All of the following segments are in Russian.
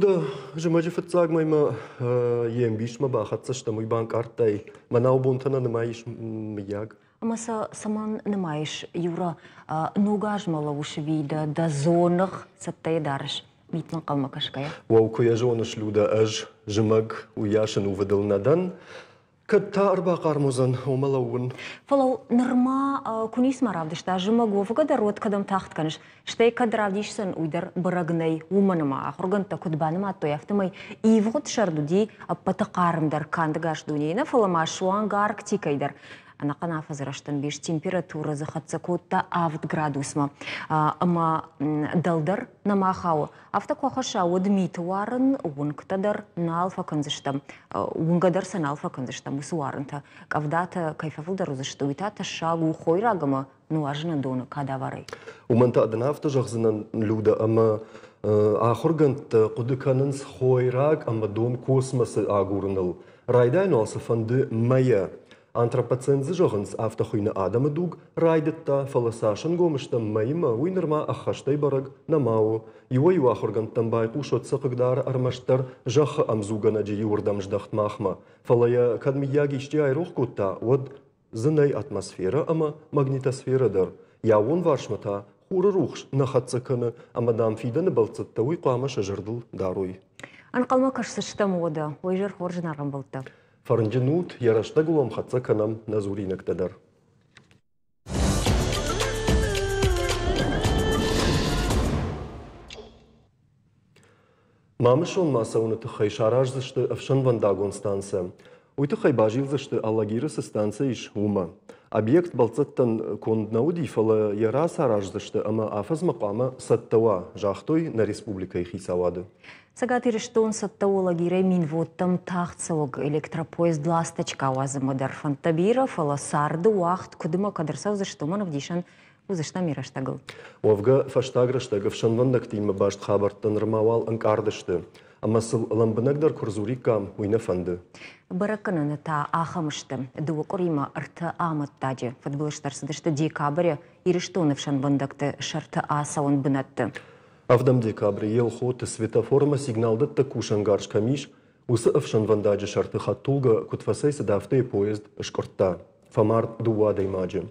Luda, že máte fakt mají jem bíš ma báchat se, že můj bank artaj, má na obontana nemáš jak. Маса саман немаеш юра нугаж мала ушвида да зонах саттай дарш митман калмакашкая. Вау куя жонаш Luda аж жмаг уяшен увидел надан. كتا أربع قرمزن وملون. فلو نرما كونيس مرافدش تا جمع قوفك دروت كدم تحت كنش شتى كدرافديش سن ويدر برغني ومن ما أخرجن تكود بان ما تويفت ماي يفوت شردو دي بتقارم در كاندغاش دونينا فلا ما شوان غارك تيكايدر. أنا قناة فزرشتن بيش температура захатсакота 8 градус ма. Ама далдар намахау. Автокохаша удмит варен унктадар на алфа конзиштам. Унгадар сан алфа конзиштам усуарента. Кавдата кайфавулдар узаштуитата шагу хойрагама нуажна дона кадаварей. ومنطقة دنافت جغزنا Luda أما آخرجنت قد كاننس خويراك أما دون كوسمس آغورنل. رايدين وصفند مايا. Антропоцензы жоғынс автохуйны адамы дуг, райдетта фаласашын гомышта майыма уйнырма ахаштай бараг намау. Юай уахыргантан байқу шотса қыгдар армаштар жақы амзугана жи юрдам ждахт махма. Фалая кадмияги іште айрух кутта, вот зынай атмосфера, ама магнитосферадар. Яуын варшмата, хуры рухш нахатсаканы, ама дамфиданы балцатта уйқама шажырдыл даруй. Анқалма кашсышта мода, уйжыр хоржынарым болта. Фарнджинут ярашта гулом хатса канам назуринак тадар. Мамышон масауны тыхай шараж зашты авшан вандагон станция. Уйты хай бажил зашты аллагирысы станция иш ума. Объект балцаттан конднауди фала яра сараж зашты, ама афаз мақама саттава жахтой на республикай хисавады. Сагатир штон саттаула гирей минвоттам тахтсауг электропоезд ласточка уазымадар фантабира фала сарды уахт кудыма кадарсау заштоманов дишан узашта мираштагыл. Уавга фаштаграштага фшанвандактима башт хабарттан рмавал анкардышты. Амасыл ламбынагдар курзурикам уйна фанды. Баракананы та ахамышты. Дуакурима арта аматтаджи. Фатбылыштарсыдышты декабря ириштоны фшанвандакты шарта асауын бынатты. Авдам декабрь елхоты светоформа сигналдатта кушангарш камиш, усы авшанвандаджи шарты хаттулга кутфасайсы дафты поезд шкорта. Фамар дуадай маджи.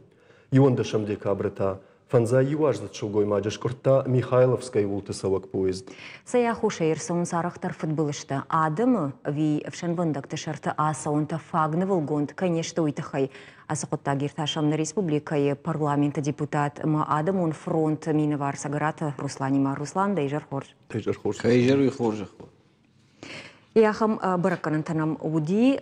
Юандашам декабрта фанза юаждат шугой маджи шкорта Михайловской ултысавак поезд. Саяхуша ирсаун сарахтар футболышты. Адымы ви авшанвандакты шарты асаунта фагны волгонд, конечно, уйтахай. Асақотта гирташам на республикай парламента депутат ма Адамун фронт миновар сагарата Русланима Руслан дейжар хорж. Дейжар хорж. Дейжар и хорж. Яхам бараканантанам уди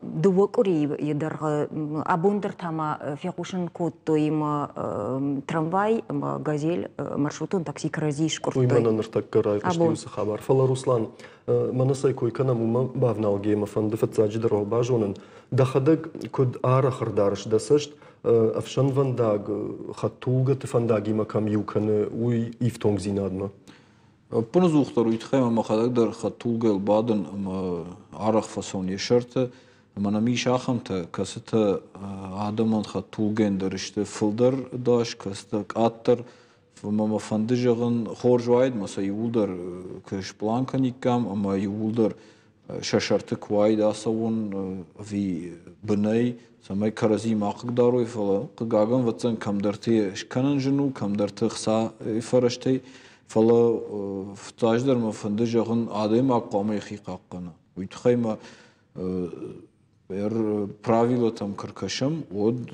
дуокури ядар абундер тама фиакушен котто им трамвай газель маршрутун такси кразиш кортой. Уймана нартак карай каштиусы хабар. Фала Руслан манасай кой канамума бавнал гейма фанды фатсаджи даро бажонен. Дахадак код арахардарш дасашт афшан вандаг хатулга тфандаги макам юканы уй ифтонг зинадма. Поназухтар уйтхайма махадагдар хатулгал баден арах фасон ешарта манамиш ахамта касата адаман хатулген дарышты фылдар даш кастак аттар мама фандыжагын хоржвайд маса юлдар кыш планканикам ама юлдар шашарты квайд асавун ви бнай самай карази мақдарой фала қаган ватсан камдарты шканан жну камдарты хса фараштай فلا فتاجدر ما فندج أغن عادم أقامي خيقاقنا ويتخيم правила там каркашам od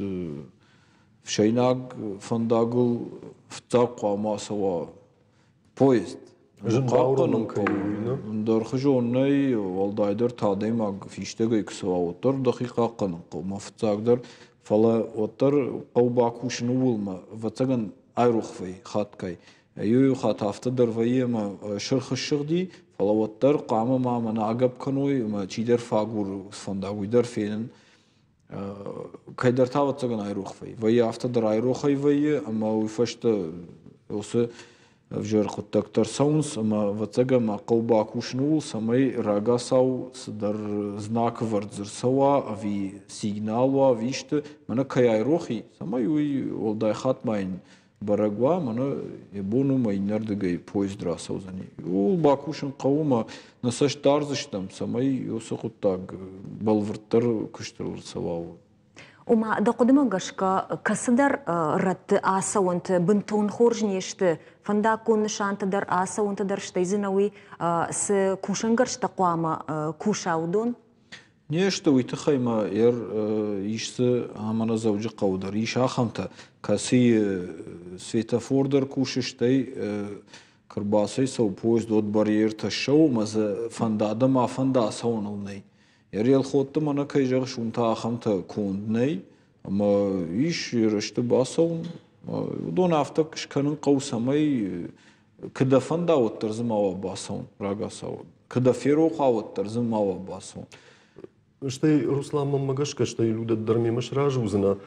všejnak fandagul vtaqwa masawa poezd Дархажонной валдайдер тадемаг фиштега иксва отор дақиқаққан қома фтагдер фала отор қаубакушну вулма ватаган айрухвей хаткай Аю хат автодер ваема шырхышырди фала отор қама мамана агап каной ма чидер фагур фандагуйдер фенен кайдар таватаган айрухвей вая автодер айрухай вая ама уйфашта осы Вжер доктор Саунс, ама вацага ма колба кушнул, самай рагасау сдар знак вардзерсава, ави сигналва, виште, мана каяй рохи, самай уй олдай хатмайн барагва мана ебонума инардыгай поезд расаузани. Ул бакушын қауыма насаш тарзыштам самай осоқуттаг балвырттар күштірілір савау. Ума дақудыма гашка касыдар ратты аса онты бынтон хоржнешті фанда конны шантыдар аса онтыдар штайзынауи с кушангаршта қуама кушаудон? Нешта уйтахайма ишсы амана завжы қаудар. Иш ахамта каси светофордар кушыштай кырбасай сау поезд от барьер ташау маза фандада ма фанда саунылнай. Ел хотты мана кайжақ шунта ахамта конднай, ама иш рышты басаун. Удон афта кышканын қаусамай кыда фанда оттар зымава басаун, рага сау. Кыда феро қауаттар зымава басаун. Штай Руслан Мамагашка, штай людят дармемаш ражузына.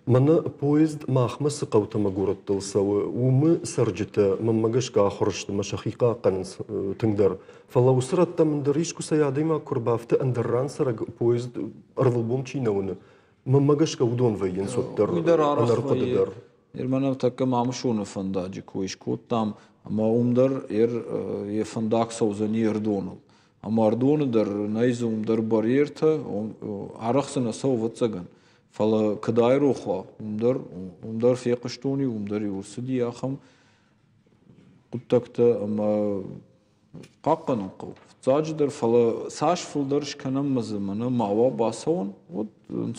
Мана поезд махмасы қаутама городтылсауы. Умы сарджита Мамагашка ахорышты машахиқа қаныз тыңдар. Фалаусыратта мындар ишку саядыма курбафты андарран сараг поезд арлбом чинауыны. Мамагашка удон вайын соттар. Уйдар арах вайы. Ерманав такка мамшуны фандаджи коишкот там. Ама умдар фандак саузани ердоныл. Ама ардоныдар найзы умдар барьерта арахсына сау ватсаган. Фала кадай рохва умдар феқыштони умдар юрсыди ахам куттакта ама қаққанын қау. Заджидар фала саш фулдар шканам мазыманы мава басаун вот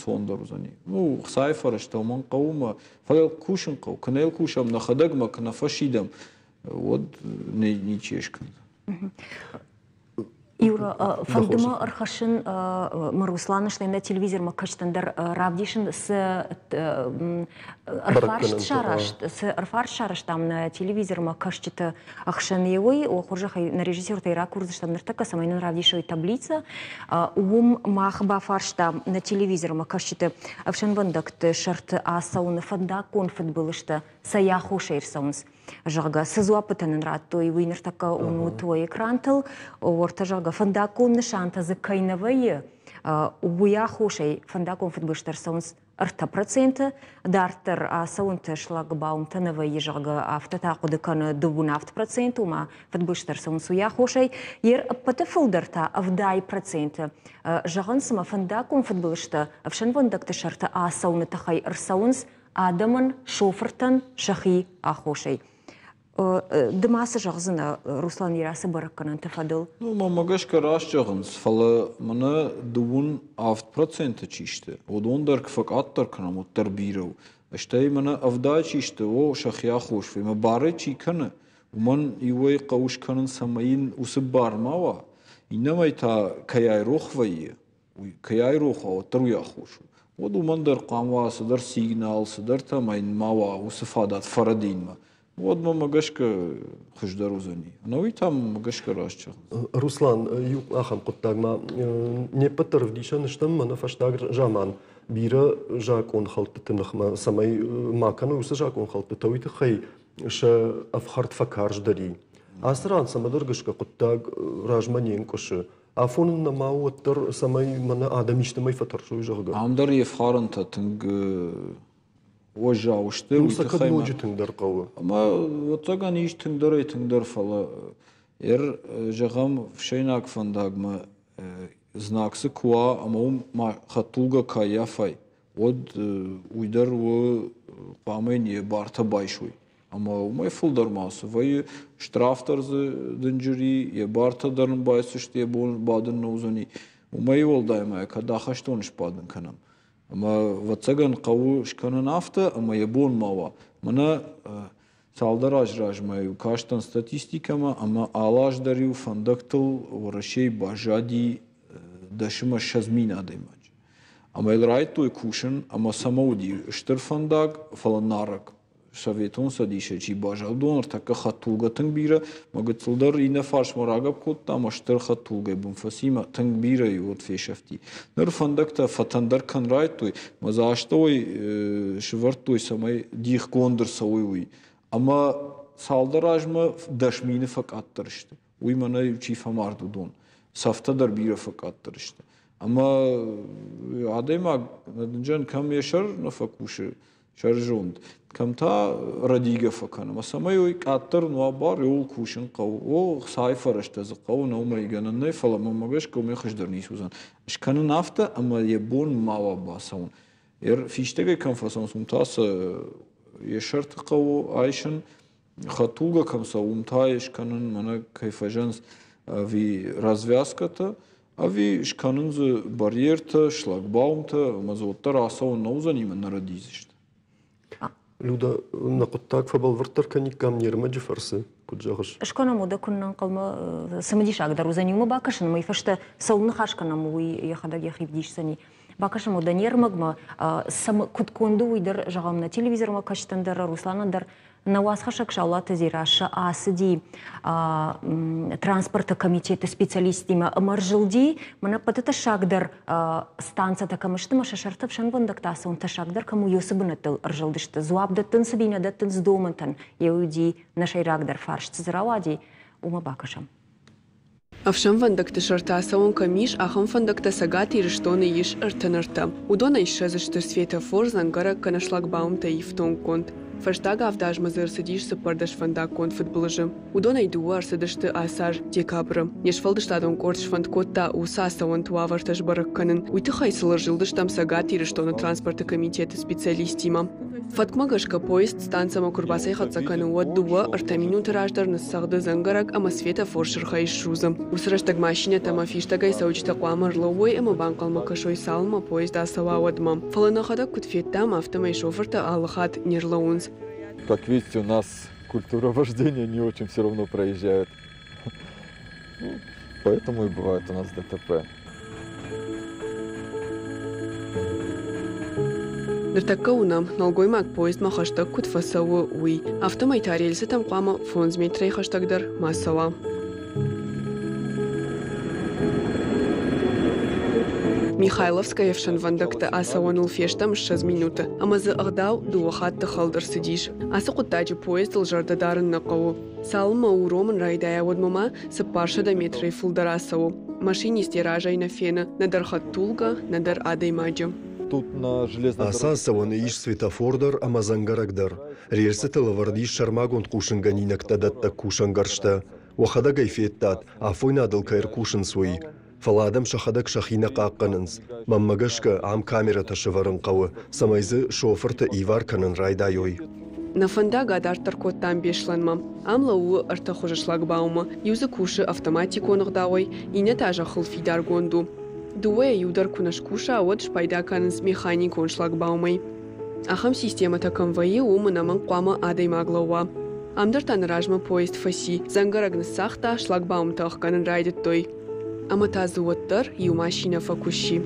сондар узани. Ну сайфарашта ман қаума фала кушын қау. Канел кушам нахадагма канафашидам вот не чешкан. Юра, фандыма архашын Марусланы штайында телевизор макаштандар равдишын с арфарш шараштам на телевизор макашчыты ахшан евой, о хоржахай на режиссер тайра курзыштам нартака самайнын равдишой таблица, ум махба фарштам на телевизор макашчыты ахшан вандакты шарты асауны фанда конфет былышты саяху шейрсаунс. Жага сызуапытанын раттой винертака уну той экрантыл, орта жага фандакон шанта закайнавайы, уя хошей фандакон футбыштарсаунс арта проценты, дартер саунты шлагбаунтановайы жага автотакудыканы дубун авт процент, ума футбыштарсаунс уя хошей, ер патефулдарта авдай проценты. Жаган сама фандакон футбышта, авшан вандакты шарта сауны тахай арсаунс, адамын шофыртан шахи ахошей. Дымасы жағзына Руслан ерасы бараққанын тәфадыл? Мамагашка раш жағыныз, фала мына дуын 6% чишті. Одондар кфак аттар канам оттар бирау. Аштай мына авдай чишті, о шахия хош. Фема бары чи каны. Уман ивай қауш канын самайын усы бармава. Инамай та каяй рохвайы. Каяй роха оттар уя хошу. Вот умандар қамва сыдар сигнал, сыдар тамайын мава усы фадат фарадинма. Вот мамагашка хуждар узани. Но и там магашка расча. Руслан, юк ахам куттагма не патар вдишан штам мана фаштаг жаман. Бира жак он халтытынахма самай маканы усы жак он халтытауиты хай ша афхарт факарж дари. Асран самадыргашка куттаг ражманен кошы. Афон на мауаттар самай мана адамиштамай фатаршу жага. Амдар ефхаранта тынг ожа ушты. Ну сакад моджи тыңдар қауы. Ама отаган иш тыңдар фала. Жагам вшейнак фандагма знаксы куа, ама ма хатулга каяфай. Од уйдар во памени барта байшуй. Ама умай фулдар масу. Вай штрафтарзы дынжыри, барта дарын байсышты, бадын наузани. Умай волдаймай, кадахаштоныш бадын канам. Ама ватсаган қаву шканын афта, ама ебон мава. Мана салдар ажражмаю каштан статистикама, ама алаш дарю фандактыл варашей бажади дашима шазмин адаймач. Ама елрайтой кушан, ама самауди штыр фандак фаланарак. Советон садиша чи бажал донор така хатулга тынг бира, мага цылдар ина фарш марагаб котта, ама штыр хатулга бумфасима тынг бира и от фешафти. Ныр фандакта фатандар кан райтой, маза аштой швартой самай дих кондыр сауй. Ама салдаражма дашмины фак аттырышты. Уй мана чи фамарду дон. Сафтадар бира фак аттырышты. Ама адайма надынжан кам яшар нафакуши. شارجوند كم تا رديقة فكنا مثلا ما يوي كاتر نوابار يول كوشن قو او سايفرش تزقو نو ما يجنن فلا ما بيش كم يخش درني سوزان اش كان نافتا اما يبون ما وباسون فيشتغل كم فصون سمتاس يشرت قو عايشن خطوغا كم سومتايش كانن منا كيفجنس في развязката ави шканын за барьерта шлагбаумта мазотта расау наузан именно радизишта Люда нақуттак фабалвартар каник кам нермаджи фарсы куджагыш. Шкона мода куннан қалма самадиш агдар узанюма бакашын май фашта саулны хашкана муи яхада яхивдишсани. Бакашын мода нермагма сам кутконду уйдар жагамна телевизорма качтандар Русланандар Навасхашак шалата зираша асыди транспорта комитета специалистима маржилди мана патата шагдар станция такамышты шашартып шанвандактасы он ташагдар кому юсыбынатыл ржилдышты зуабдатын сабинадатын сдомантан еуди нашайрагдар фарш цзравади ума бакашам. Авшам вандакты шартаса он камиш, ахам фандакта сагати рештоны иш артанарта. Удона ишазышты светофор зангара канашлагбаумта и в тон конт. Фаштага авдажма зырсыдишсы пардаш фанда конт футболжы. Удона иду арсыдышты асар декабры. Нешфалдыштадон корч фанд котта усаса он туаварташ баракканын. Уйты хайсылыр жылдыштам сагати рештоны транспорта комитета специалистима. Фаткмагашка поезд станцияма курбасай хатсаканы уаддуа артамину тараждар нассагды зангарак ама светофор шырхай шузы. Усыраштаг машина тама фиштагай саучта куамар ловой ама банкалма кашой салма поезда савауадма. Фаланахада кутфеттам автомай шоферта аллахат нерлаунс. Как видите, у нас культура вождения не очень все равно проезжает. Поэтому и бывает у нас ДТП. Дыртаккаунам налгоймак поезд ма хаштаг кутфасауы уй. Автомай тарелсы там куама фонзметрей хаштагдар массава. Михайловская евшан вандакта асауанул фештам 6 минуты. Амазы агдау дуахат тахалдар сидиш. Асы кутаджи поезд лжарда дарын нақау. Салма уроман райдая водмама сапаршада метрей фулдар асау. Машинисти ражай на фена, надар хаттулга, надар адай маджа. Тут на железной Асасаван иш светофордар амазангарагдар. Рельсы тылавардиш шармагон кушанганинак тадатта кушангаршта. Вахада гайфеттат, афойнадыл кайр кушан суи. Фаладам шахадак шахина қаққаныныз. Маммагашка ам камера ташыварын қауы. Самайзы шофырты ивар канын райдайой. На фанда гадартар коттан бешланма. Амла уы арта хожашлагбаума. Юзы куши автоматиконығдауой. Ине тажа хылфидар гонду. Дуэ юдар кунаш куша вот шпайда канынс механикон шлагбаумай. Ахам системата конвои умы наман қуама адай маглауа. Амдартан ражма поезд фаси. Зангарагны сахта шлагбаум тахканын райдет той. Ама тазы оттар ю машина факуши.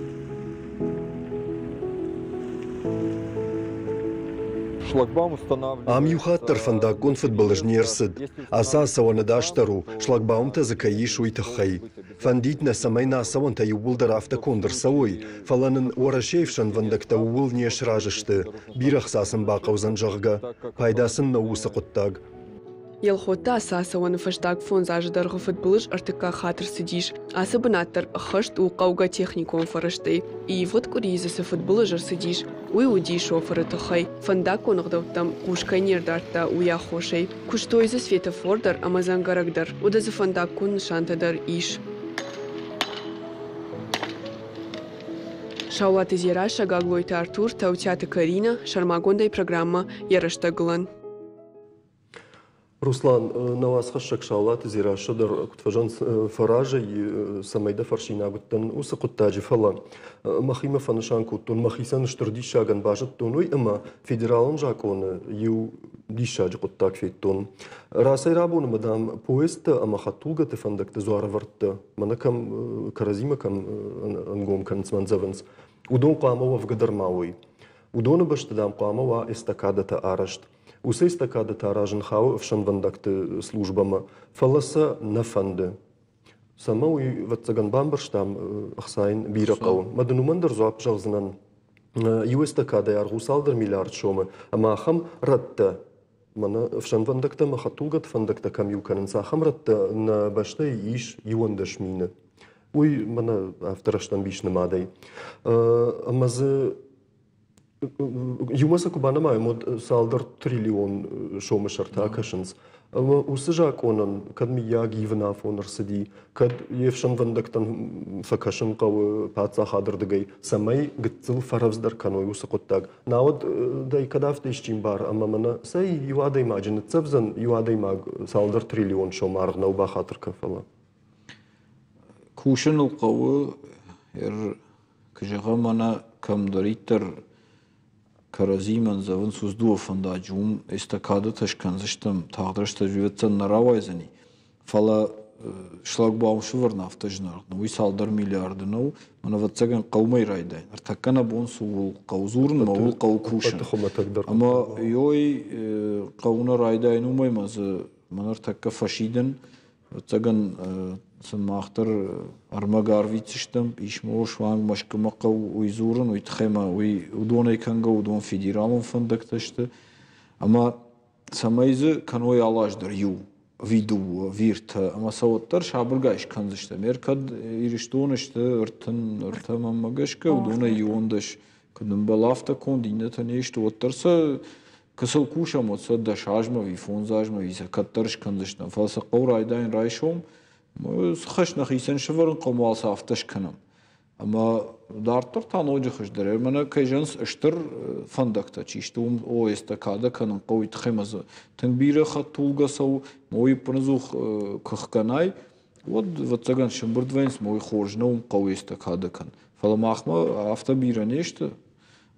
шлагбаум устанавливается. Ам юхаттар фандакон футболжнерсыд. Асасаваны даштару шлагбаумта закаиш уйтахай. Фандитна самайна саванта юбулдар автокондыр савой. Фаланын орашевшан вандакта уул неш ражышты. Бирахсасын бақаузан жағға. Пайдасын наусы құттаг. Елхота асасауаны фаштаг фон зажыдарғы футболыш артыка хатыр сидиш. Асы бынаттар хышт уқауға техникон фарышты. И вот куризысы футболыжыр сидиш. Уй уди шофыры тұхай. Фандак онығдауттам кушкай нердарта уя хошай. Куштойзы светофордар амазангарагдар. Удазы фандак кун шантадар иш. Шаулаты зираша гаглойта Артур, таутяты Карина, шармагондай программа Яраштагылан. Руслан, на вас хашак шаулат зира шодар кутфажан фаража самайда фаршина гуттан уса куттаджи фала. Махима фаншан куттун махисан штурди шаган бажат тонуй ама федералан жакон ю дишаджи куттак феттон. Расай рабуна мадам поеста ама хатулга те фандак те зуара варта. Манакам каразима кам ангом канцман заванс. Удон кама в гадармауи. Удона баштадам кама ва эстакадата арашт. Усе стакадата ражен хау в шанвандакты службама фаласа на фанды. Сама уй ватсаган бамбарштам ахсайн биракау. Мадынумандар зуап жалзнан. Ю эстакада яр гусалдар миллиард шомы. Ама ахам ратта. Мана в шанвандакта махатулгат фандакта кам юканын сахам ратта на башта иш юандаш мина. Уй мана автораштан биш намадай. Амазы Юмаса кубана маймод салдар триллион шомышарта кашынс. Усыжак онын, кад ми яг ивна фонар сиди, кад евшан вандактан факашын кавы паца хадырдыгай, самай гыцыл фаравздар каной усы коттаг. Науд дай кадафты ишчим бар, ама мана сай юадай маджин, цевзан юадай маг салдар триллион шомар науба хатыр кафала. Кушын ул кыжыға мана камдаритер Каразиман завын суздуа фандажум эстакада ташканзыштым тағдырышта жүветсен наравайзани. Фала шлагбаумшы варнафтажнар. Уй салдар миллиардынау, мана ватсаган қаумай райдай. Артакана бон суул қаузурын, маул қау кушын. Ама йой қауна райдай нумаймазы, мана артакка фашиден, ватсаган сын мақтар армагар вицштам ишмо шванг машкамақау уйзурын уйтхема уй удонай канга удон федералон фандакташты ама самайзы каной алаждар ю виду вирта ама саваттар шабыргаш канзышта меркад ириштонышты ыртын мамагашка удонай юондаш кадым балафта кондинета нешто оттарса кысыл кушамоца да шажма ви фонзажма ви закаттарш канзышта фалса қаурайдайн райшом схаш нахисен шварн қомалса авташ канам ама дартыр танойжы хыждыр мана кайжанс ыштыр фандакта чиштум о эстакада канам қойт хемазы тынбире хатулгасау мой пнзух кхканай вот цаган шымбырдвенс мой хоржнум қой эстакада кан фаламахма автобира нешті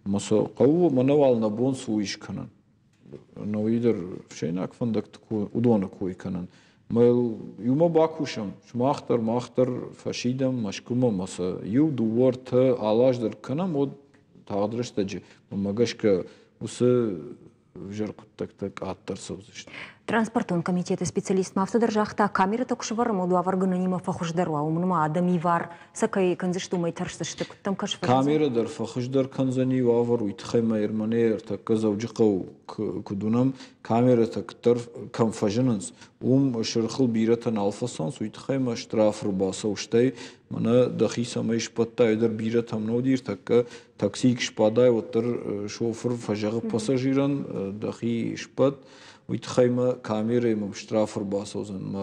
маса қау манавална бон суиш канан но идер шейнак фандакт удона кой канан Мэл юма бакушам, махтар фашидам, машкума маса ю дуар та алаждар канам од тағдырыштаджи. Магашка усы жарқыттак аттар саузышты. Транспортон комитеті специалист мафтыдар жақта камера токшывар моду аваргананима фахушдару, аумнума адами вар, сакай канзышту майтарштышты күттам кашфар. Камера дар фахушдар канзани вавар уйтхайма ерманер така завджиқау кудунам камера тактар камфажинанс шырхыл биратан алфасанс уйтхайма штраф рубаса уштай мана дахи самай шпатта айдар биратам нодир така таксик шпадай оттар шофер фажағы пассажиран дахи шпат уйтхайма камера им штрафер басозан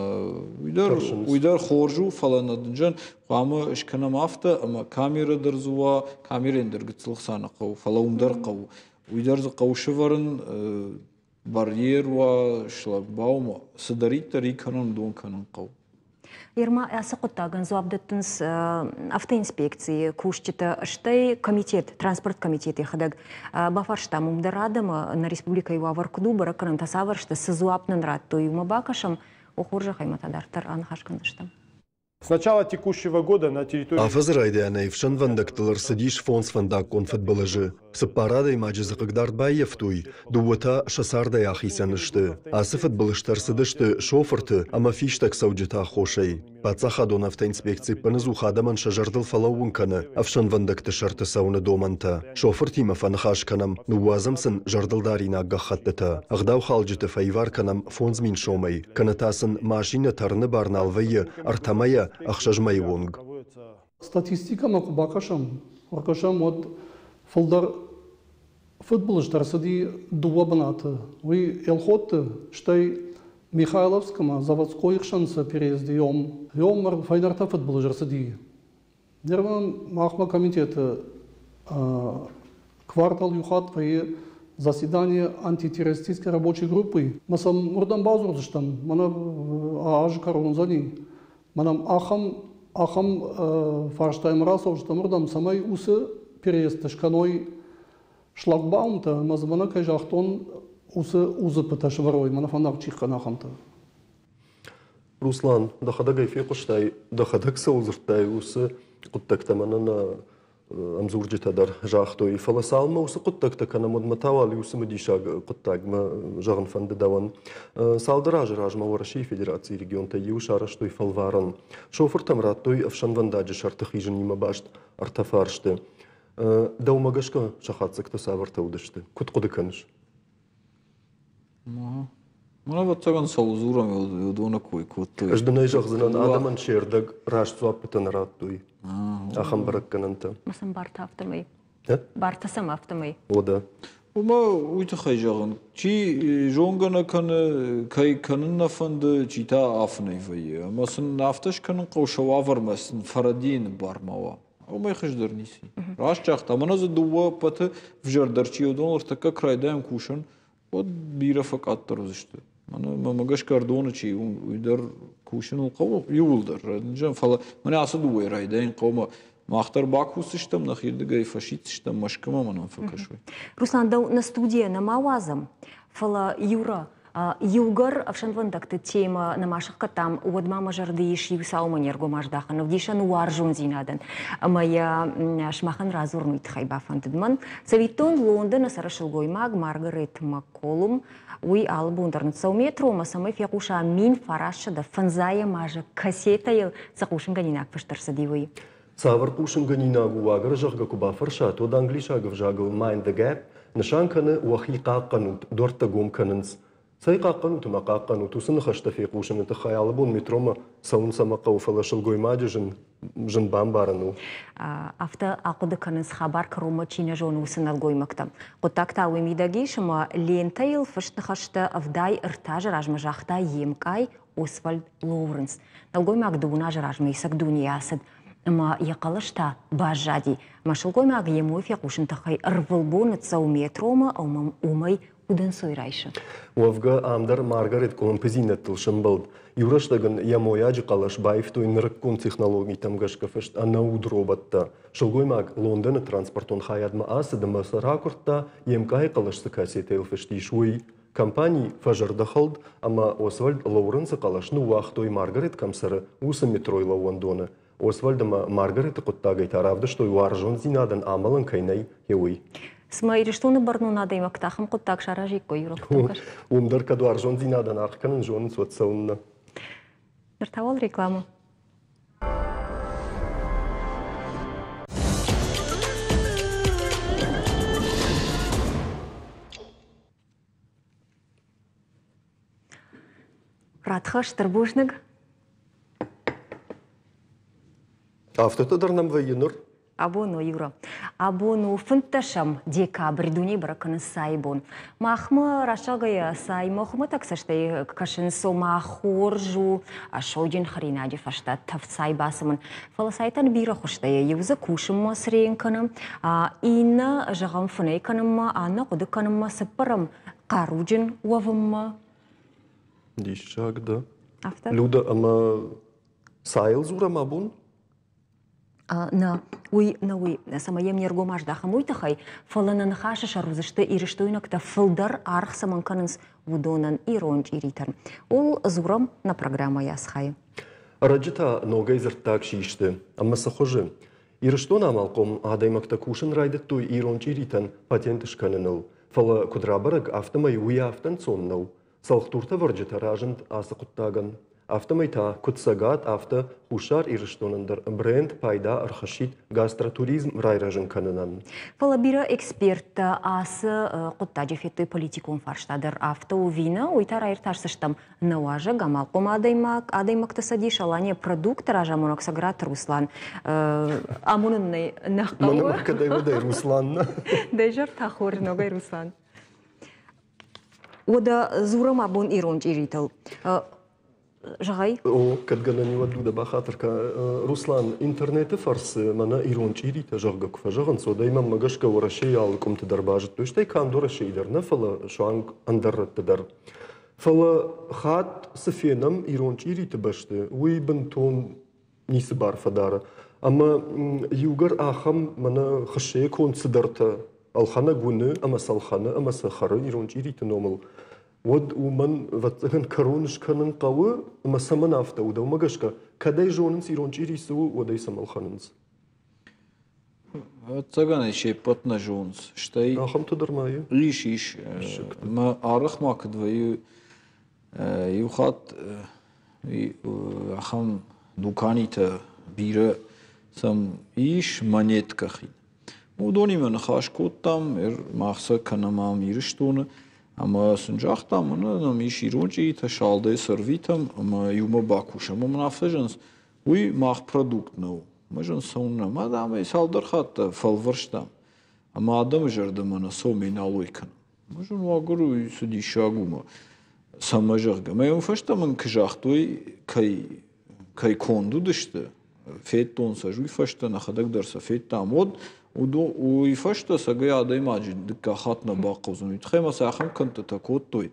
уйдар хоржу фалан адынжан қамы ішканам афта ама камера дырзуа камера эндергіцілік саны қау фала умдар қау уйдарзы қаушы варын барьер ва шлагбаум садариттар иканан дон канан қау Ерма асықыттағын зуабдыттынс автоинспекции кушчыты штай комитет, транспорт комитеті қадаг бафаршта мумдарадымы на республика юавар куду баракырын тасаваршты сызуапнын ратту юма бакашым охуржа хайматадартар анхашкандыштым. С начала текущего года на территории... Афазрайдяна и вшан вандактылар садиш фонс фандак конфет балажы. Саппарада и маджи закагдар байевтуй, дуата шасарда яхисянышты. Асыфет балыштар садышты шофырты, ама фиштак сауджита хошай. Пацахадон автоинспекции паназухадаман шажардыл фалауынканы, афшан вандакты шарты сауны доманта. Шофыр тима фанхашканам, нуазамсын жардылдарина гахаттыта. Агдау халджиты файварканам фонзмин шомай. Канатасын машина тарны барналвайы, артамая Ахшажмай вонг. Статистика маку бакашам от фолдар футболистар сади дуабаната. Уи элхотты штай Михайловскама заводской шанса переезды йомар файдарта футболистар сади. Дерван махма комитета квартал юхат ваи заседание антитеррористической рабочей группы. Масам мурдан базурдыштам, мана ажи коронзани. Манам ахам фарштайм расов, что мурдам самай усы переезд шканой шлагбаумта, мазмана кайжахтон усы пыташварой, манафанак чиханахамта. Руслан, дахадагай фекуштай, дахадаг саузыртай усы куттактамана на амзурджитадар жахтой. Фаласалма усы куттактакана модматавали усы мадишаг куттагма жаган фандадаван. Салдараж ражма Вараши Федерации регион Таю шараштой фалваран. Шофер тамраттой авшан вандаджи шартахижен нима башт артафаршты. Даумагашка шахатсак тасаварта удашты. Кут-кудыканыш. Мана вот цаган саузурам удона кой куттой. Ажданай жахзанан адаман шердаг раш суаппытан раттой. Ахам бараккананта. Масам барта автомай. Bartasam aftamay. O da. Uma uytu xayjağın. Çi jongana kanın nafandı çita afnay vayı. Ama sen naftaş kanın qawşawa varmasın faradin barmawa. Uma xajdır nisi. Raşçaqta manazı duva patı vjardarçi odon ortaka kraydayım kuşun. O bira fakat işte. Mana magaş kardonu çi uydar kuşun qaw yuldur. Jan fala mana asıl duva raydayın qawma Махтар Бакус иштам, нахирдыга и фашист иштам, машкама манан факашвай. Руслан, да на студия на мавазам, фала Юра, Югар, авшанвандакты тема на машахка там, уадма мажарды иш юсаума нергомаждахан, вдишан уаржун зинадан. Моя шмахан разурнуит хайбафантыдман. Савитон Лондон асарашылгоймаг Маргарет Макколум, уй албундарн сауметру, масамай фякуша мин фараша да фанзая мажа кассетайл, сахушин ганинак фаштарсадивай. Савар пушин ганинагу вагар жахга куба фарша, то да англишага вжагал mind the gap, нашанканы уахи қаққанут, дорта гомканынс. Сай қаққанут, ма қаққанут, усын хаштафи қушын, это хаялабун метрома саун самақа уфалашыл гоймади жын бамбарану. Афта ақуды канынс хабар карума чина жону усын алгоймактам. Қотакта уемидаги шама лентайл фашты хашты авдай ыртажы ражма жахта емкай Освальд Лоуренс. Налгоймак дуна жражма исак дуниясад. Ма яқалышта бажади. Машылгой маг емуф яқушын тахай рвылбон цау метрома умай уден сойрайшы. Уавга амдар Маргарет композинет тылшын балд. Юраштагын ямояджи қалаш байфту инрыккун технологий тамгашка фешт ана удробатта. Шылгой маг Лондона транспортон хаядма асыды масаракуртта емкай қалашсы кассетейл фешти шуй. Компании фажарда халд, ама Освальд Лоуренса қалашны уақтой Маргарет камсары усы метройла Лондона. Освальдама Маргарета Коттагай таравды, что и уаржон зинадан амалан кайнай еуи. Смайри, что на барну надо им актахам Коттаг шаражик кой юрок. Умдар каду аржон зинадан арканын жонын суатсаунна. Нартавал рекламу. Радхаш Тарбушныг. Автотадар нам военнор. Абону, Юра. Абону фынташам декабрь дуни браканы сайбон. Махма рашагая сай мохма таксаштай кашын сома хоржу, ашодин хринади фаштат тавцай басымын. Фаласайтан бира хуштая юза кушымма срейнканым, ина жағам фынайканымма, ана қудыканымма сыппарам қаруджин уавымма. Дишак, да. Автор? Люда, ама сайл зурам абун? На уй самаем нергомаш дахам уйтахай фаланан хаша шарузышты ириштуйнакта фылдар арх саманканынс вудонан иронч иритар. Ол зурам на программа ясхай. Раджита ногайзер так шишты, ама сахожи. Ириштон амалком адаймакта кушын райдет той иронч иритан патентышканыныл. Фала кудрабарак автомай уя автан соннау. Салхтурта варджита ражент асакуттаган. Автомайта кутсагат авто хушар ириштонындар бренд пайда архашит гастротуризм райражын канынан. Фалабира эксперта асы куттаджи феттой политикум фарштадыр авто увина уйтар айртарсыштам наважа гамалком адаймакта садиш алане продукт ражамонок саграт Руслан. Амунынный нахтауы. Манамак кадай водай Руслан. Дайжар тахор ногай Руслан. Ода зурам абон иронч иритал. Жағай? О, кадгана не вадуда бахатырка. Руслан, интернеті фарсы мана иронч ирита жағга куфа жағын сода имам магашка орашей алыком тыдар бажыт. Тоштай кандора шейдер, на фала шуанг андаррат тыдар. Фала хат сафенам иронч ирита башты. Уй бантон нисы бар фадара. Ама югар ахам мана хашей кон сыдарта. Алхана гуны, ама салхана, ама сахары иронч ирита номал. Вот уман ватсаган коронышканын қауы масаман авто уда умагашка кадай жонынс иронч ирису одай самалханынс. Ватсаган еще потна жонс. Штай. Ахам тудырмайы. Лишиш. Ма арах макдваю юхат ахам дуканита бира сам иш монеткахи. Удони мен хашкоттам махса канамам ириштоны. Ама сынжақтам, нам иш ирончи та шалдай сервитам, ама юма бакуша. Ама нафтажанс, уй мах продукт нау. Мажан саунна, мадам ай салдархат фалварштам. Ama adam jardamana somina loikan. Možno agora isso diz alguma. Samajırga. Mas eu faço também que já estou kai kondu dıştı. Fet onsa ju façta na xadak dersa fet tamod u façta sagaya aday macin dikka xatna baqozun. Txema saxam kanta takottoy.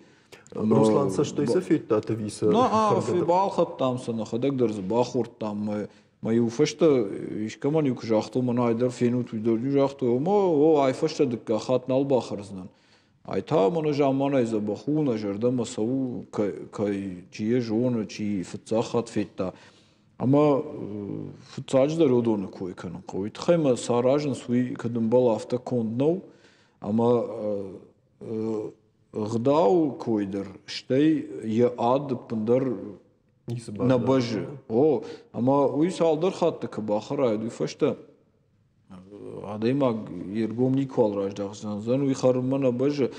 Ruslan saçtaysa fet da tavisa. Na fi bal xattamsa na xadak dersa baxurtam. Mai u façta işkaman yuk jaxto mana ayder fenut uydurdu jaxto ama o ay façta dikka xatna al baxarznan. Айта мана жамана иза бахуна жардама сау кай чие жона чи фцахат фетта ама фцач да родона кой канон кой тхайма саражн суи кадам бал авто конднов ама гдау койдер штей я ад пандар на баже о ама уй салдар хатта к бахара ду фашта Adayma yergomni kvalraj dağızdan uy xarmana baj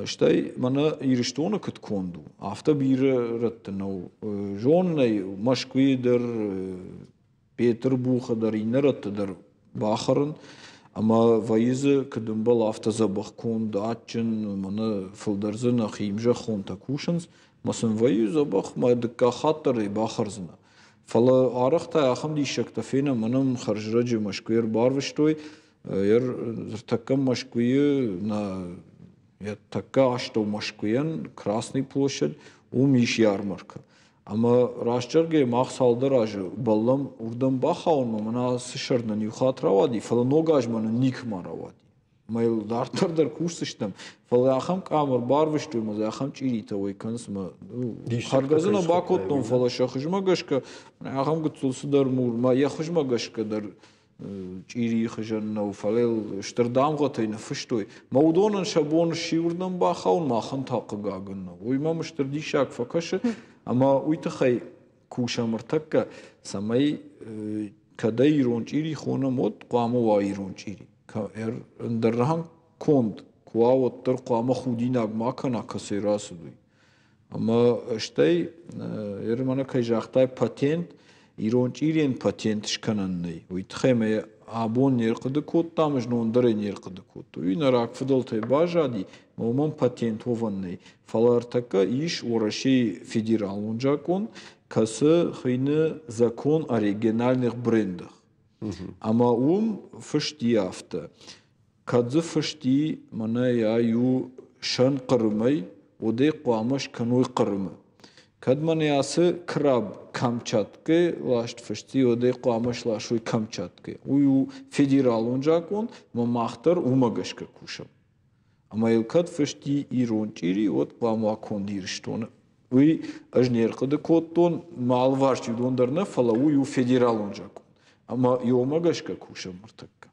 штай мана ирштона кыт конду авто бир раттно жоннай Москвидер Петербургдер инераттер бахарын ама вайзы кыдымбал авто забах конду атчын мана фылдырзын ахимжа хонта кушынс масын вайзы забах майдыкка хаттыр бахарзына Фала арахта ахам дишакта фена манам харжраджи Москвер барвыштой такая Москве на такая что Москвен Красный площадь умиш ярмарка. Ама рашчарге махсалдаражи баллам урдам бахаун мана сышарна нюхатравади фала ногаж мана никмаравади. Майл дартардар курсыштам фала ахам камар барвыштой маза ахам чирита ойканс ма харгазына бакоттон фала шахжмагашка ахам гуцулсудар мур ма яхжмагашка дар Чири хажанна уфалел штардам готайна фыштой маудонан шабон шиурдан бахаун махан тақыгагынна уйма мыштырдишак факашы ама уйтахай кушамыртакка самай када ирон чири хона мод қамы ва ирон чири ндархан конд куавоттар қамы худинаг макана касерасудуй ама штай ермана кай жахтай патент Ирон чирен патент шкананный. Уйтхеме абон нерқыды код тамыш нондары нерқыды код. Уйнарак фидолтай бажади момон патент хованный. Фалартака иш орашей федерал онжакон касы хыйны закон о региональных брендах. Ама фышти авто. Кадзы фышти мана я ю шан қырмай одай қуамаш каной қырмы. Кадманясы краб Камчатке лашт фышти одай қуамаш лашуй Камчатке. Уй федерал онжакон мамахтар умагашка кушам. Ама илкад фышти ирон чири от қуамакон дирштона. Уй ажнерқыды коттон малварчи дондарна фала уй федерал онжакон. Ама юмагашка кушам мартакка.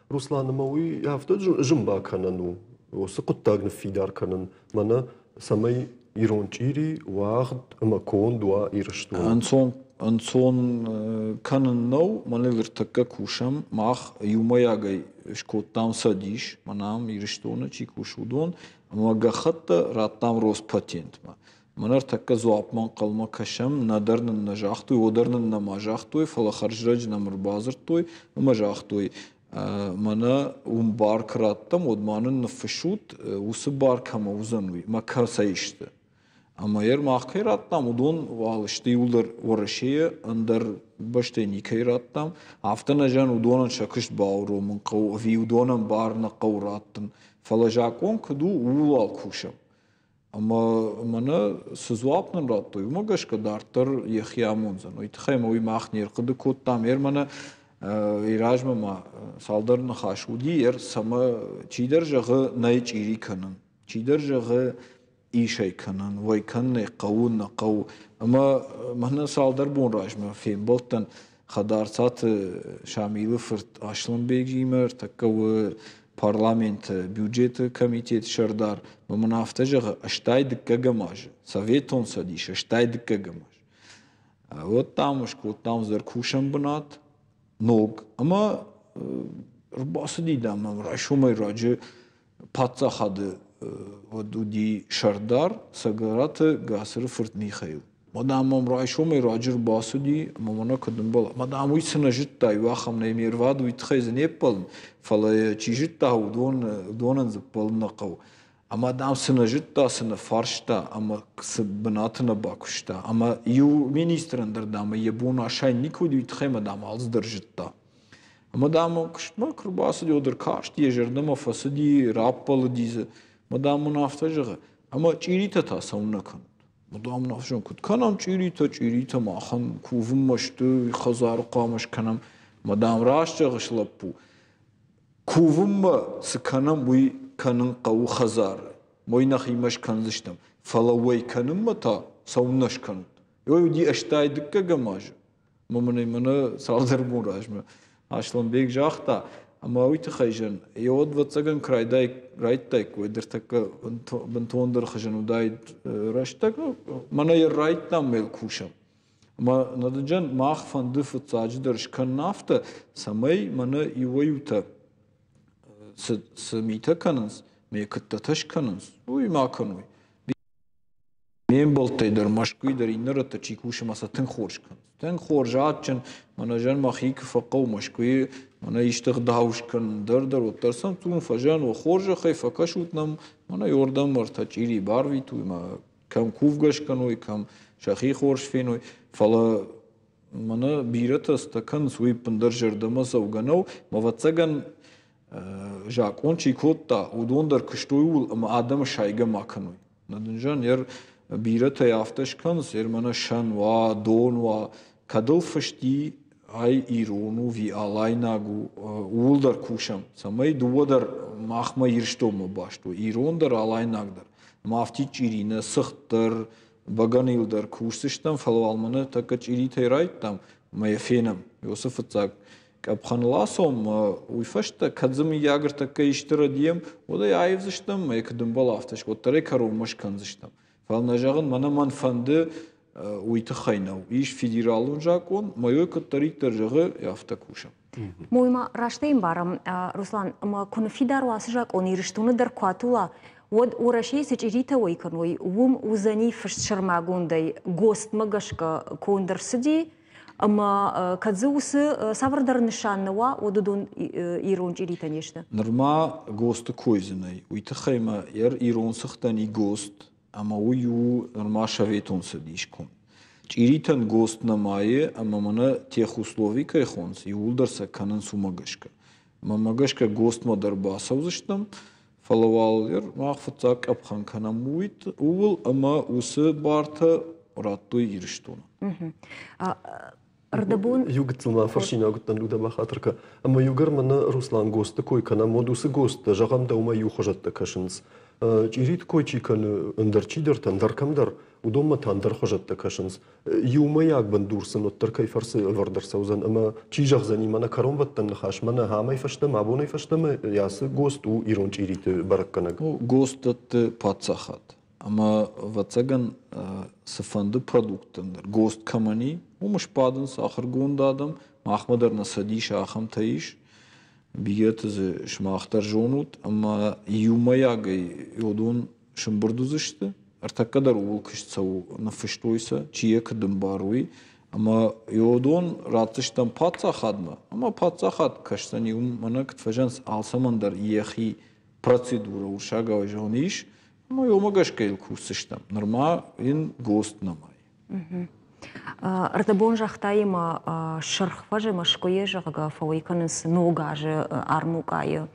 Руслан уй авто жымба канану. Осы құттагны фидар канан. Мана самай ирон чири вахт амакон дуа ирштон. Ансон канан нау маневр такка кушам мах юмаягай шкоттам садиш манам ирштона чи кушудон ама гахатта раттам рос патент ма. Манар такка зуапман қалма кашам надарнан нажахтуй одарнан намажахтуй фала харжрач намр базыртуй мажахтуй. Мана бар краттам одманын нафшут усы бар кама узануй макасаишты. Ама ер махкай раттам удон валышты юлдар орашея андар баштени кай раттам афтана жан удонан шакышт бауру ман қау ви удонан барна қау раттын фала жакон кду улал кушам. Ама мана сызуапнан раттой умагашка дартар яхиамунзан. Уйтхайма уй махнер қыды коттам ер мана иражмама салдарны хашуди ер сама чидар жағы най чири канан. Чидар жағы ишай канан, вай канны қауын қау. Ама мана салдар бон ражма фем болтан хадарсат шамилы фырт ашланбек жимер таккавы парламент бюджет комитет шардар. Мана афта жағы аштайдык кагамаж. Советон садиш аштайдык кагамаж. Вот там там зар кушам банат. Ног, ама рбасы дидам нам рашумай раджи патсахады одуди шардар сагараты гасыр фырт Михаил. Madam Raishome Roger Basudi, Mamona Kadumbola. Madam Wisana Jutta, Wacham Nemir Vadu, Itches Nepal, Fala Chijita, Donan the Polnako. A Madam Senajutta, Sena Farsta, Ama Benatana Bakusta, Ama you minister under Dama, Yabuna Shine Nikud, Itche Madam Alsderjutta. A Madam Kshmak Basudi oder Kast, Yerdama Fasudi, Rappel, diese Madam After, Ama Chirita Saunakan. مدام نافشون کد کنم چیری تا ماخن کوفم مشتو خزار قامش کنم مدام راش جغش لپو کوفم سکنم وی کنن قو خزار موی نخیمش کنزشتم فلوی کنم متا سونش کند یو دی اشتای دکه گماج ممنه سالدر موراج اشلون بیگ جاختا Ama uite khayjan yod vatsagan kraytayk wedertaka bentonder khayjan uday rashtak mana yer raytnam mel kusham ama nadjan mach van de futsajdar shkan nafta samay mana iwayuta smita kanans me kattatash kanans uy makanoy men boltayder mashkuydar inarata chikusham asatın khorshkan ten khorjatchen mana jan makhik faqaw mashkuy Mana ishtiq davshkan dar otarsam tun fajan و خورج خیفه کشودنم mana yordam var taçiri barvi tu ma kam kuvgashkanoy kam shahi khorsh fenoy fala mana birata stakan sui pandar jardama savganov mavatsagan jakonchi kotta udondar kshtoyul ama adam shayga makanoy nadunjan yer birata yaftashkan ser mana shan va don va kadol fashti Ay ironu vi alaynagu uldar kusham samay duodar mahma irshtom bashto irondar alaynagdar mafti chirina sıxtır baganildar kushishtam falvalmana takachiri tayraytam mayfenam Yosef tsak kapxanlasom uyfashta kadzım yagır takka ishtira diyem o da yayvzishtam maykdım balaftash ottare karomash kanzishtam falnajagın mana manfandı uite xaynav iş federalun jakon moyo katariktер jagı yafta kuşam. Moima raштейм барам Руслан ма конфидерwas jakon irштуны дар кватула Од ураши сечирита ойканой ум узани фшшармагундай гост магашка кондерсди ама кадзусы савардар нишаннава одудун ирончирита нешта. Норма гост койзинай уите xayma yer ironsıxtani гост ama uyu normal шаветон садишкон. Чиритан гост намае, ама мана тех условий кайхонс, и улдарса канан сумагашка. Мамагашка гост мадар басавзыштам, фалавал ер, махфатак абхан канан муит, увыл, ама усы барта раттой ирштона. Югцылма фаршина гуттан луда бахатырка. Ама югар мана Руслан гост кой канан модусы гост, жагамда ума юхожатта кашынс. Чирит койчи кан ындарчидертан даркамдар удома тандар хожатта кашынс. Юма як бандурсын оттар кайфарсы вардарса узан ама чижах занимана каромбаттан нахаш мана хамай фаштам абонай фаштам ясы гост у ирон чирит баракканаг. Гостат пацахат. Ама вацаган сафанды продуктандар. Гост камани умыш падын сахар гундадам махмадар насадиш ахам таиш. Бигетze шмахтар жонут, ама юмаягай йодун шымбырдузышты. Артакадар улкышцау нафыштойса, чие кадымбаруй, ама йодун ратыштан пацахадма. Ама пацахад каштани мана катфажанс алсамандар ехи процедура ушагава жониш, ама йомагашкайл курсыштам. Норма ин гост намай. Артабон жахтайма шархваже машкое жага фауиканс ногаже армукае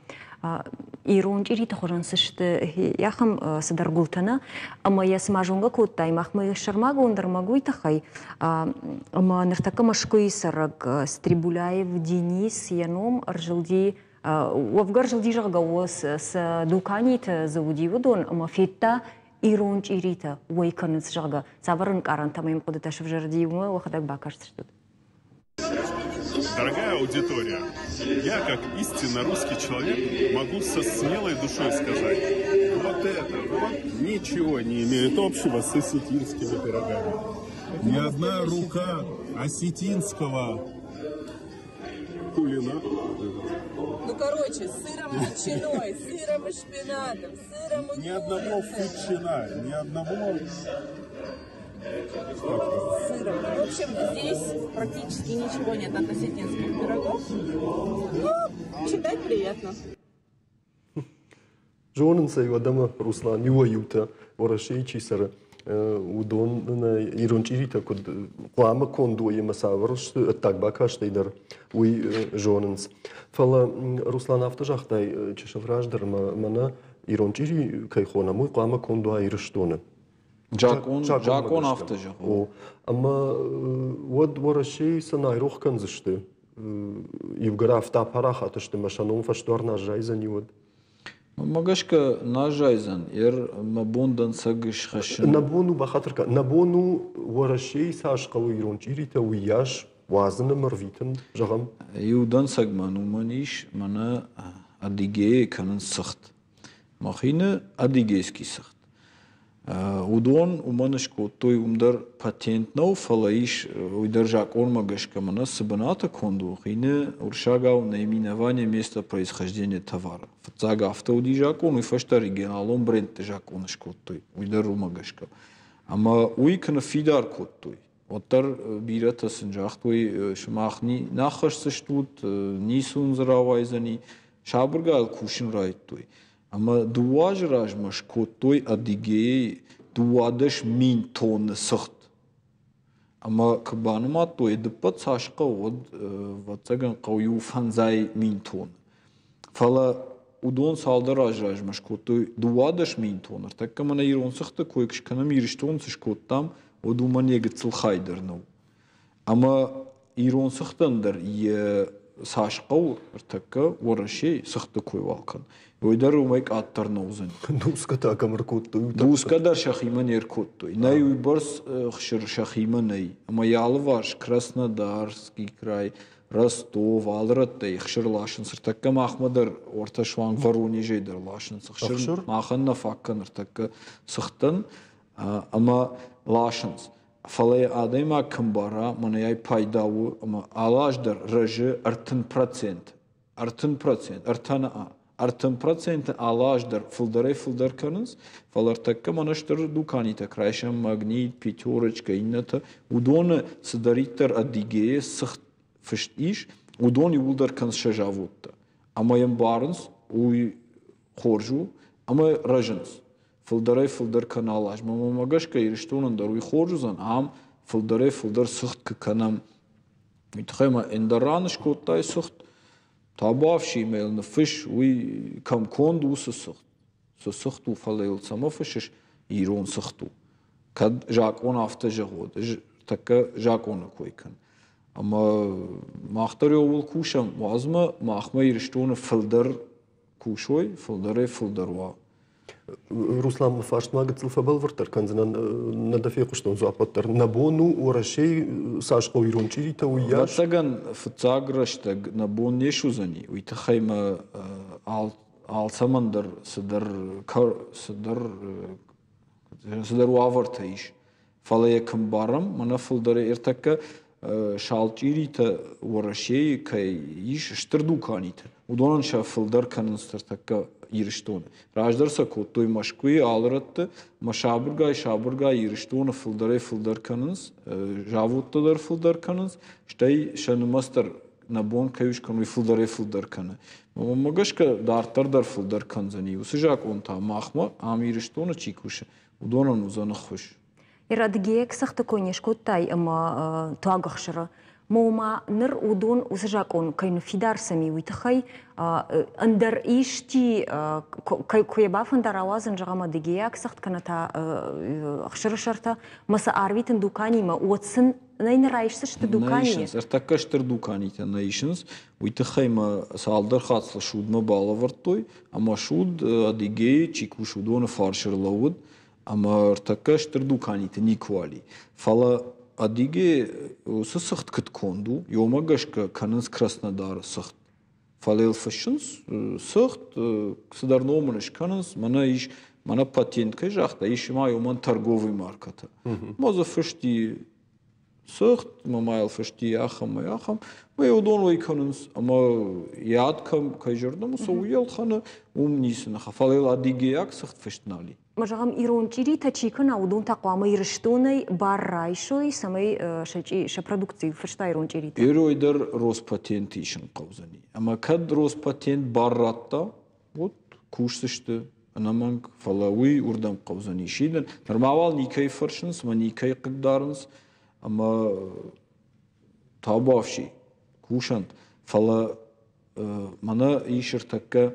ирон чирита хожансышты яхам садаргултана ама ясмажонга коттай махмы шармага ондармагуй тахай ама нартака машкое сарак Стрибуляев Денис яном аржилди вавгар жилди жага ос с дуканит завудивудон ама фетта ирон чирита уайканс жага саварн карантамаем кодаташев жардиума вахадак бакашты. Дорогая аудитория, я как истинно русский человек могу со смелой душой сказать, вот это вот ничего не имеет общего с осетинскими пирогами. Ни одна рука осетинского кулина. Ну, короче, с сыром и ветчиной, сыром и шпинатом, сыром и ни одного ветчина, ни одного С сыром. В общем, здесь практически ничего нет от осетинских пирогов. Ну, читать приятно. Жонын сайвадама Руслан юаюта ворашейчи сара удон на ирончирита код клама кондуе масаврш так бакаштайдар уй жонынс. Фала Руслан автожахтай чешавраждар мана ирончири кайхона мой клама кондуа ирштоны. Жакон автожах. Ама вот ворашей санай рухканзышты. Ивгара авта парахатышты машанон фаштуарна жайзани вот. Магашка нажайзан, мабондан сагыш хашин. Набону бахатырка, набону ворашей сашкалу ирончирита уяш вазына марвитен жагам. Юдан сагман уманиш мана адиге канын сахт. Махина адигейский сахт. Удон уманышко той умдар патентнау фалаиш уйдар жакон магашка мана сабаната конду. Хине уршагау наименование места происхождения товара. Фацага автоуди жакон, уй фашта регионалон бренд жаконышко той. Уйдар умагашка. Ама уйкана фидар кот той. Оттар бирата сынжах той шмахни нахашсыштут, нисун зравайзани, шабыргал кушин райт той. Ама дуаж ражмаш котой адигей дуадаш мин тон сахт. Ама кабаныма той дыпат сашка од ватсаган қаую фанзай мин тон. Фала удон салдар ражмаш котой дуадаш мин тон. Артакка мана ирон сахта койкш канам ириштон сашкоттам одуман егцл хайдернау. Ама ирон сахтандар е сашкау артакка ворашей сахта кой валкан. Ойдар умайк аттарнаузан. Дуската камаркотту. Дускадар шахиман еркотту. Най уйбарс хшир шахиманай. Ама ялваш Краснодарский край, Ростов, Алраттай хшир лашын сыртакка Махмадар орташван Воронежейдар лашын сахшир маханна факкан артакка сахтан ама лашынс. Фалай адайма камбара манаяй пайдаву ама алаждар рыжы артын процент. Артана а. Артын процент алаждар фылдар каныз, фалартакка манаштар дуканита, крайшам магнит, пятерочка, инната, удона садариттар адигея сахт фыштиш, удони улдар канз шажавутта. Амаям барынс, уй хоржу, ама ражынс. Фылдар каналаж, мама магашка ириштонандар уй хоржузан, ам фылдар сахт канам. Митхайма эндараныш коттай сахт, Табавши мейл на фиш уй кам конду сахту фалейл сама фишиш ирон сахту. Кад жакон авто жагод, така жакона койкан. Ама махтари овул кушам, вазма махма ириштона филдар кушой, филдарва. Руслан фаштмага цилфабал вартар канзана надафеку что запаттар набону урашей сашко ирончирита уяш. Ватсаган фцаграштаг набон нешузани. Уйтахайма алсамандар садар уавартаиш. Фалая камбарам мана филдаре иртака шалчирита урашей кай иш штырдуканита. Удонан ша филдар канынстар така ириштоны. Раждарса коттой машкуи алратты, шабыргай ириштоны филдар канынс, жавуттадар филдар канынс, штай шанымастар набон каюш кануи филдар каны. Магашка дартардар филдар канзани. Усыжак он та махма, ам ириштоны чикуша. Удонан узаны хуш. Ирадгеек сахта койнеш коттай ама туагахшыра. Мома ныр удон усыжак он кайну фидар сами уйтахай андар ишти куебаф андар авазан жагама дегеяк сахт каната ахшырышарта маса арвитен дуканима уотсын найны райшсы шты дукани. Артака штыр дуканита наишнс уйтахайма салдар хатсла шудма балавартой, ама шуд адигей чику шудона фаршырлауд, ама артака штыр дуканита никвали. Фала адиге сахт кат конду, йомагашка канынс Краснодар сахт. Фалел фашынс сахт ксадар номаныш канынс, мана патент кай жахта, иш ма йоман торговый марката. Маза фашти Սխտ մայլ ֆշտի ախամ, մայ ودون ويكونس اما یاد کجردم سویل خانه نیسن خفالل ادیگیاک سخت فشتنالی مجرم ایران چیری تچیکن اودون تقوام ایرشتونی بارایشوی سمی شچی شپرودکتی فشتا ایران چیری ایروی در روز پاتنتیشن قوزنی اما کد روز پاتنت باراتا вот курсышты анаманг фалауи урдам قوزنی شیدن نرمال نیکی فرشنس و نیکی قدارنس اما تابافشي كوشنت فلا مانا يشرتك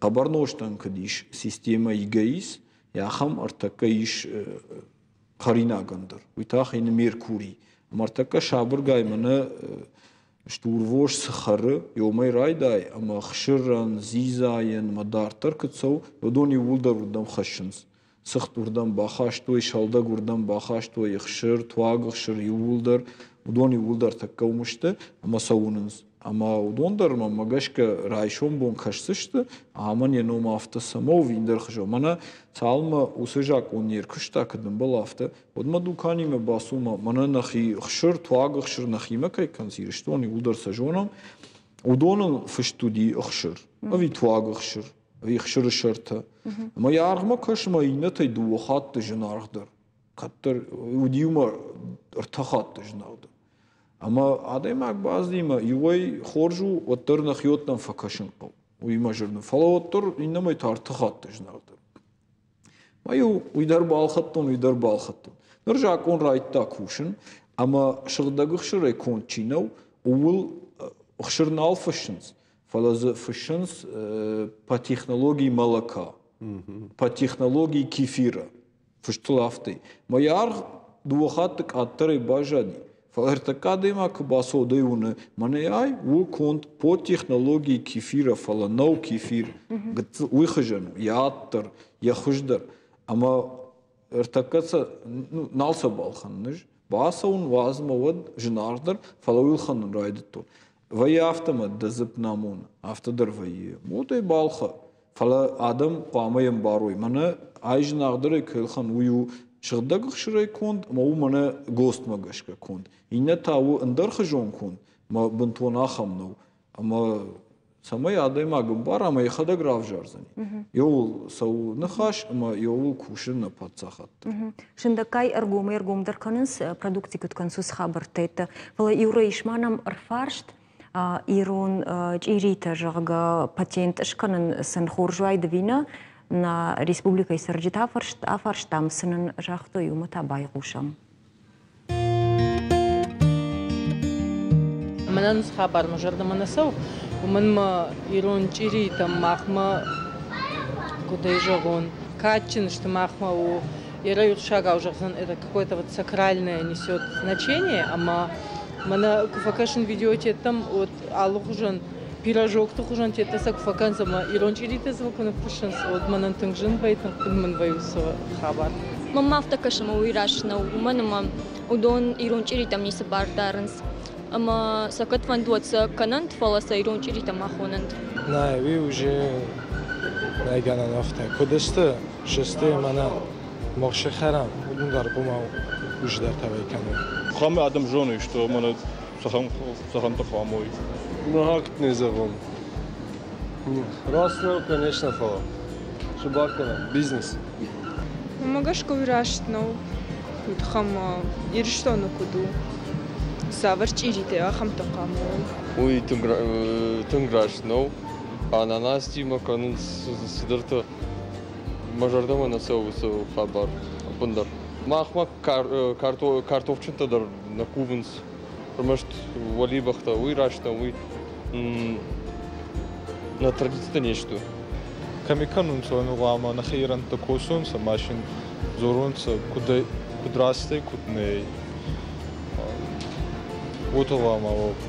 قبرنوشتن كديش سيستيما يجيس ياخم ارتك يش خرينا غندر ويتاخين ميركوري مرتك شابر جاي مانا شتورفوش سخر يومي رايداي اما خشرن زيزاين مدار تركتسو ودوني ولدر ودم خشنس سخت وردم باخاشتوي شالدا وردم باخاشتوي خشر تواغ خشر يولدر ودوني ولدر تكومشته اما ساوننز اما ودوندر ما ماغاشكا رايشون بون خشسشته аман ينوم افتا سمو ويندر خجو مانا سالما усыжак он еркышта кдым был афта одма дуканиме басума мана нахи хшыр туаг хшыр нахима кай консир что они удар сажоном удонун фштуди хшыр ави туаг хшыр ави хшыр шырта ма яргма кашма инетай дуохат жнардыр каттыр удиума артахат жнардыр ама адемак баздима ювай хоржу оттыр нахиотнан факашын қол уймажырны фалаоттыр иннамай тартахат жнардыр маю уйдар балхаттон ныржак он райтта кушын ама шырдагы хшырай кончинау уул хшырнал фашынс фалазы фашынс по технологии молока по технологии кефира фыштылафты маяр дуохаттык аттырай бажади фалертакадема кбасо дейуны манеай у конт по технологии кефира фала нау кефир уйхыжан яаттыр яхыждар ама ертакаца налса балханныж басаун вазмавад жнардыр фала уйлханын райдытту вай автома дазып намун автодар вай мотай балха фала адам қамайым баруй мана ай жнардыр кылхан уйу шырдаг хшырай конд ма у мана гост магашка конд инна тау ындар хжон конд ма бунтона хамнау ама самай адаймагым бар ама яхада граф жарзани йол сау нахаш ама йол кушын на пацахатты шындакай эргомдар канынс продукти күткансус хабартет вала юра ишманам рфаршт ирон чирита жага патент шканын сын хоржуайды вина на республика Сарджит афарштам сынын жахто юмата байгушам. Манан хабар мажарда манасау, манма ирон чири там махма куда жагон катчин, что махма у ирают шага уже это какое-то вот сакральное несет значение, ама мана куфакашин видеоте там вот алухужан пирожок тухужан те тасак факансама ирончирите звукны пушанс од манан тыңжын байтын кылмын байусо хабар мама автакашама уйрашна уманама удон ирончиритам нисе бардарынс ама сакат вандуатса канант фаласа ирончиритам ахонант на ви уже найганан афта кодесте шесте мана мохше харам удун дар бума уже дар тавайкан хаме адам жоны что мана сахам-то хвамой Много не завон. Роснул, конечно, фала. Шубакана, бизнес. Магашка уйраштнау. Хам ирштону куду. Саварч ирите, ахам тақаму. Уй тунграштнау. Ананас тима канун сидырты. Мажардама насау хабар. Бундар. Махма картофчинта дар на кубинс. Может, валибахта уйрашта уй на традицията нещо. Камиканун са нугама на хиран такосун са машин зорун са кудрасте кутней. Отова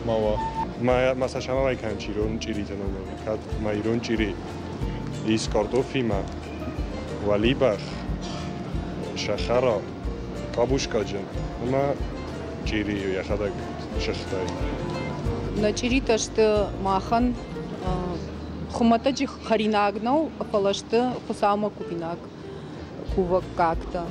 мава. Маса шамавай канчирон чирите номер. Кат майрон чири. Ис картофима. Валибах. Шахара. Кабушкаджан. Ма чири яхадаг шахтай. На чириташты махан хуматаджи харинагнау палашты хусама купинак кувак как-то.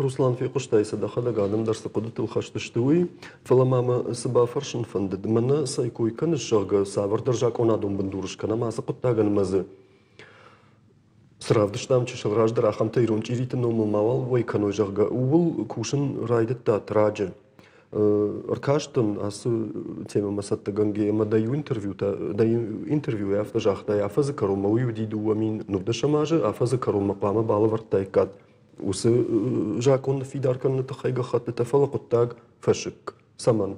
روسلان في قشتاي صدقة قادم درس قدرة الخش تشتوي فلما سبا فرشن فندد منا سيكوي كان الشغل سابر درجة كونا دوم بندورش كنا ما سقط تاجن مزه سراف دشتام تشل راج درا خم تيرون تيريت النوم الموال ويكانو جغا أول كوشن رايدة تراجع أركاشتن أس تيم مسات تجنجي ما دايو انترفيو يافت جاخ دا يافز كرو موي ودي دو مين نبدش ماجه أفز كرو مقامة بالورت تايكات وس جاكون في دار كان تخيجا خط تفلق التاج فشك سمن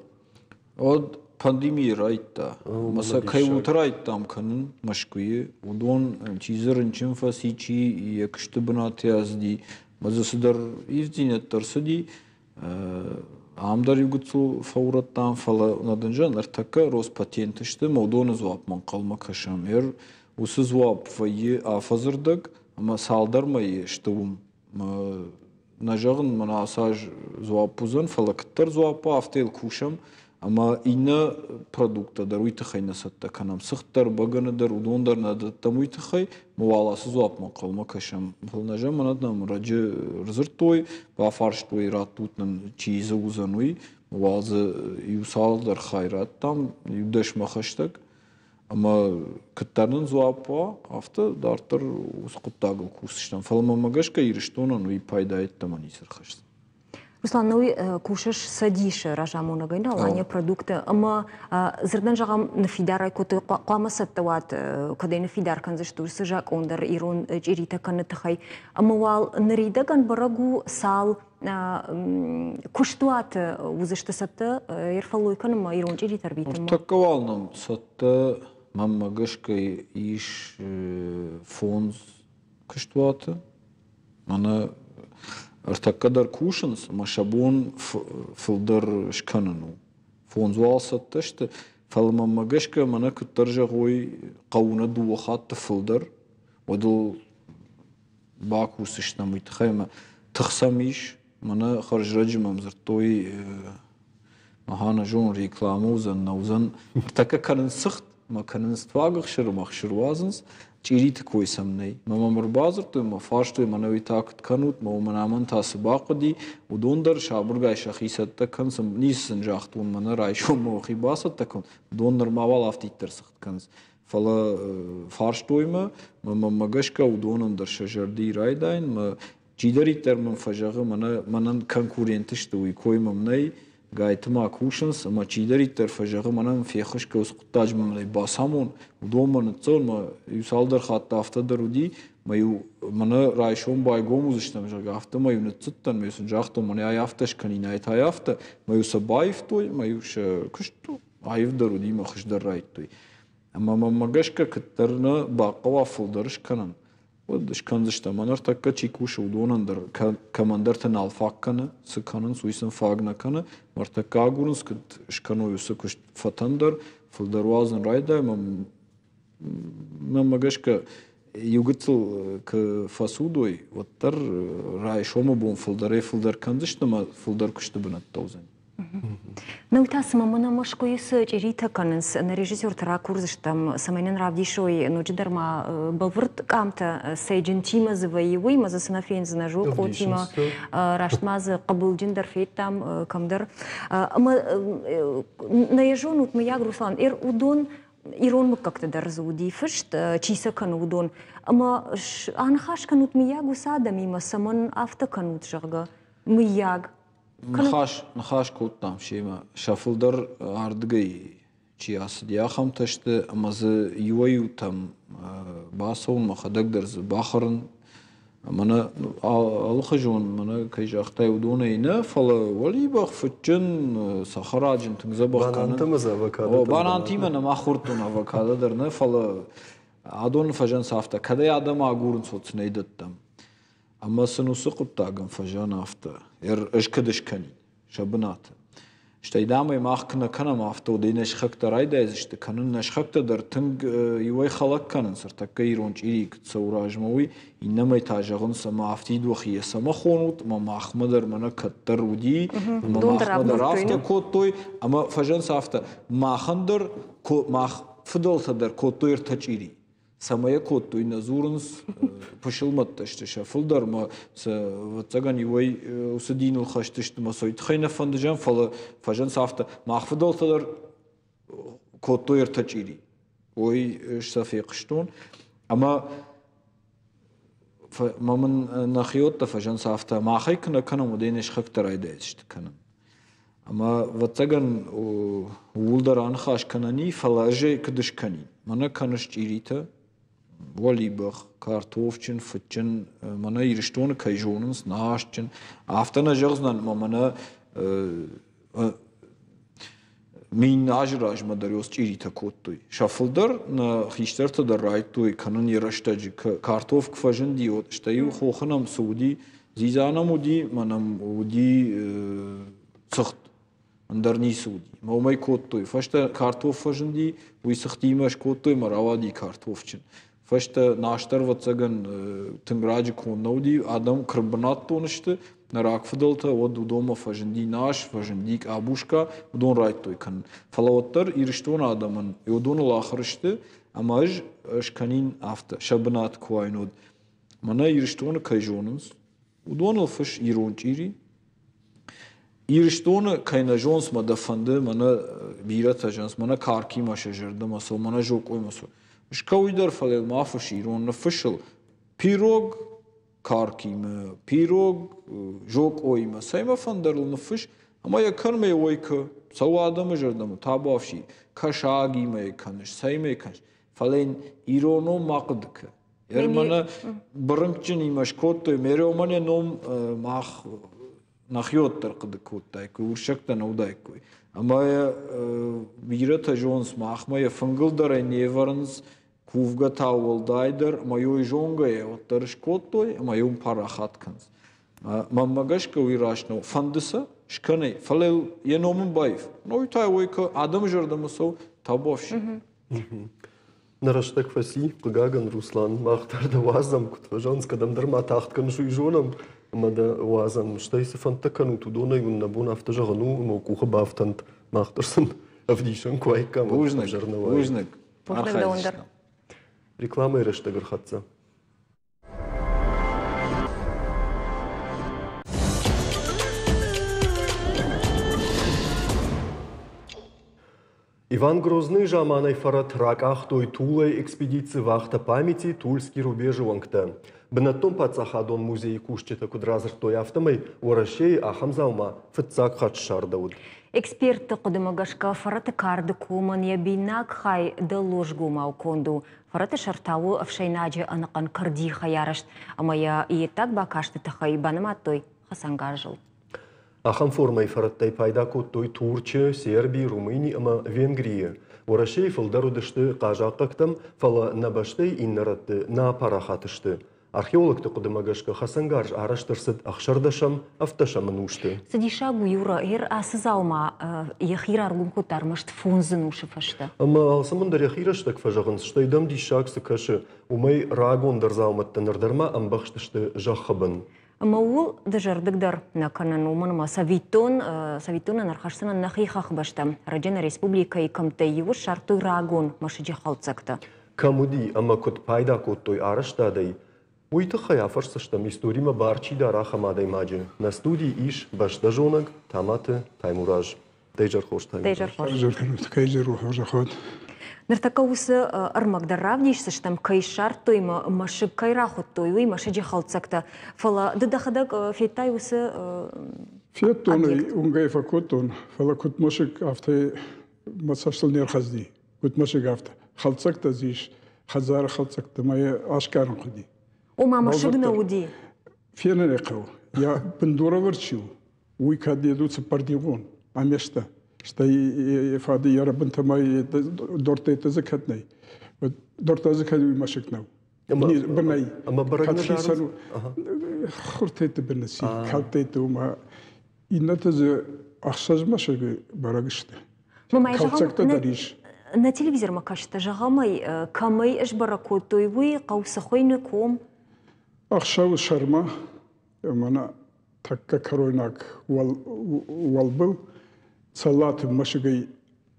od pandemiye rayta masa kayvut raytam kanın maşkuyu udon çizerin çinfa siçi yakıştı buna tiyazdi mazasıdar izdinet tarsadi amdar yugutsu fawrattan fala nadancan artaka ros patent işte modonu zwapman qalma kaşam er usu zwap fayı afazırdık ama saldarmayı işte najağın mana asaj zwapuzan falaktar zwapa aftel kuşam ama inna produkta dar uytxay nasatta kanam sıxtar bagana dar udondar nadatta uytxay muvalası zwapman qalma kaşam falnaja manadam racı rızırtoy ba farştoy ratutnan çize uzanuy muvalzı yusal dar khayrat tam yudaşma xaştak ama kıttarının zwapa hafta dartar usquttaga kusishtan falmamagashka irishtonan uy payda ettamani sirxashtan Руслан, ну и кушаш садишь ражаму на гайна, ланя продукты, ама зердан жагам на фидара коты қамасат тават, кадай на фидар кан заштур сажак ондар ирон ирита кан тахай, ама вал нарида ган барагу сал куштуат узашта сатта ирфалой кан ма ирон иритар битам. Такавалнам сатта мамма гашкай иш фонз куштуата, мана Artakadar kuşans, maşabun fıldar şkananu. Fonzual sattıştı. Falmamma gashka mana kıttarja goy qawna duwaxat fıldar. Odul bakus işna muytxayma. Tıxsamish mana kharjrajmam zirtoy mahana jon reklamu uzan nauzan. Artaka kanın sıxt ma kanın stvagıq şırmaq şırvazınız. Çiğrit koysam ney. Mamamır bazırtı ma farştı ma navi takıt kanut ma umanaman tası baqdi udondar şaburgay şaxisatta kansam nisin jaxtun mana rayşo ma xibasat takon dondar maval aftittir sıxt kans. Fala farştoyma ma mamagashka udonandar şajardi raydayn ma çiğdaritler man fajağı mana manan konkurentişti uy koymam ney. Gaytma kuşans ama çiğdaritler fajağı manan fiyakışka usquttajmam ney basamon udonman tsol ma yusaldar hatta haftadır udi ma yu mana rayşon baygomuz iştem jaga hafta ma yu netsittan mesun jaxto mana ay haftaş kaninayt ay hafta ma yu sabayftoy ma yu kuştu ayvdar udi ma xishdar rayttoy ama mamagashka kıttarna baqava fıldırış kanan Şkanzışta manar takka çikuşu udonandar kamandartan alfakkanı sıkanın suisan fagnakkanı martakka agurunz kıt şkanoyu sıkış fatandar fıldarvazın rayday mamagashka yugıtsıl k fasudoy vattar ray şoma bon fıldar kanzışta ma fıldar kuştu bunat tavzan Наутас мамана машкоюс чирита канс на режиссер тракурзштам самайнен равдишой ночидарма балвырт камта сейджин тима завоевой мазасына фенз на жок отима раштмаз кабылджиндар феттам камдар ама наежон ут маяг Руслан удон Ирон как-то дарзуди фышт чиса канудон ама анхаш канут маяг усада мимо саман авто канут жага маяг Нахаш коттам шема шафылдар ардгай чиясы дияхам ташты амазы юаю там басаун махадагдарз бахарын мана алхажон мана кайжахтай удонайна фала вали бах футчын сахараджин тыңза бахканы банантимана махуртун авокадодарна фала адон фажан сафта кадай адам агурун соцнейдаттам Ama sınısı kuttağın fajan hafta. Işkıdışkani, şabınat. İşte idamı mahkına kanam hafta o dine şıkta raydayız işte. Kanın neşkta der tınг yuvay xalak kanın sırtakka ironç irik tsavurajmavi. İnnamay tajağın sama haftid vaxiye sama xonut. Ama mahmadar mana kattar udi. Ama mahmadar hafta kottoy. Ama fajan hafta mahındır. Fıdolsa der kottoy taç iri. самая кот той назурнс пошилмат ташта фулдар ма ватсаган юй усадинул хаштышты масой тхайна фандажан фала фажан сафта махфдолталар кот той иртачири ой шафиqштон ама маман нахиотта фажан сафта махайкна канам моденеш хактарайдешт канам ама ватсаган улдар анхаш канани фалаже кдышкани мана канашчирита Волибах, картофчин, футчин, мана ирштон кайжонens, наашчин. Афтана жагзнан мана мин ажраж мадариос чирита коттой. Шафлдар на хиштарта да райттой канан ирштаji картоф кфажен диот. Штаю хоханам суди, зизанам уди, манам уди цахт. Андарни суди. Маумай коттой. Фашта картоф фажен ди, уи сахтимаш коттой маравади картофчин. Фашта наштар ватсаган тынграджи коннауди адам крбанат тонышты наракфдалта од дома фаженди наш фажендик абушка удон райттой кан фалаваттар ирштон адаман удон лахрышты амаж шканин афта шабнат квайнод мана ирштон кайжонс удон фаш ирончири ирштон кайнажонс мадафанды мана бират ажанс мана карки машажерда масо мана жокой масо Шкауидар фалел мафаш ирон official пирог каркима пирог жок ойма сайма фандарл нафиш ама якан ме ойка савадам жардам табавши кашаги ме канш сайме канш фален ироно мақдка ермана брынкчин имаш коттой меромане ном мах нахиоттар қдкоттай куршакта наудайкой ама бирата жонс махмая фангылдар неварнс Кувга тауалдайдер, майой жонгае, оттарыш коттой, майом парахатканс. Маммагашка уирашно фандыса, шкане, фалел еномын байф. Ной тай ойка адам жардамысау табовши. Нараштак фаси, кагаган Руслан, махтарда вазам, кутважанс, кадамдар матахткан жуйжонам, мада вазам, штайсы фантакану тудона юн набун автожагану, мокуха бафтант, махтарсан, авдишан квайка, жарнавай. Ужнак. Реклама ирештагар хатса. Иван Грозный жаманай фарат раках той тулай экспедиции вахта памяти тульский рубежи вангта. Бнатом пацахадон музей кушчета кудразыр той автомай орашей ахамзаума фыцак хатшардауд. Эксперты кудымагашка фараты карды куман ябинак хай да ложгума конду. Фараты шартауы авшайнаджи анакан карди хаярашт, амая и так бакашты тахай банаматтой хасангажыл. Ахам формай фараттай пайда коттой Турчия, Сербия, Румыния, ама Венгрия. Орашей фалдарудышты кажаққақтам фала набаштай иннаратты на парахатышты. Археологты кудымагашка хасангарж араштырсыд ахшардашам автошамын ушты. Садиша гуюра эр асызаума яхира аргун котармашт фунзын уши фашта. Ама алсамындар яхираштак фажағынс штайдам дишак сыкашы умай рагондар зауматтан нардарма амбахштышты жақхабын. Маул дежардыгдар на канануман Савитон нархашсына нахихах башта. Раджана республика и камтаеву шарты рагон машиджи халцакта. Камуди ама кот пайда коттой араштадай. Уйты хаяфарсыштам историма барчи дара хамадай маджи. На студии иш баштажонаг таматы таймураж. Дейджар хош таймураж. Дейджар хош. Нартака усы армагдаррав дейшсі штам кайшар тойма машы кайрахут тойуй машы жехалцакта. Фала дыдахадак фейтай усы Фет тоны унгай факотон. Фала кут машык автай масаштыл нерхазди. Кут машык авта. Халцакта зиш. Хазара халцакта. Майя ашкарын худи. Ома машыгна уди. Фенер экау. Я пендура варчил. Уй кади едуца пардигон. Амешта. Что фады ярабынта май дорта это закатнай. Дорта закатнай машикнау. Бнай. Ама барагнажар. Хурта это бнаси. Калта это ума. Инната за ахсаз машыгы барагышты. Мама на телевизор макашта жагамай камай эш баракотой вы каусахойны ком. Ахшау шарма. Мана такка коройнак валбыл. Салаты машигай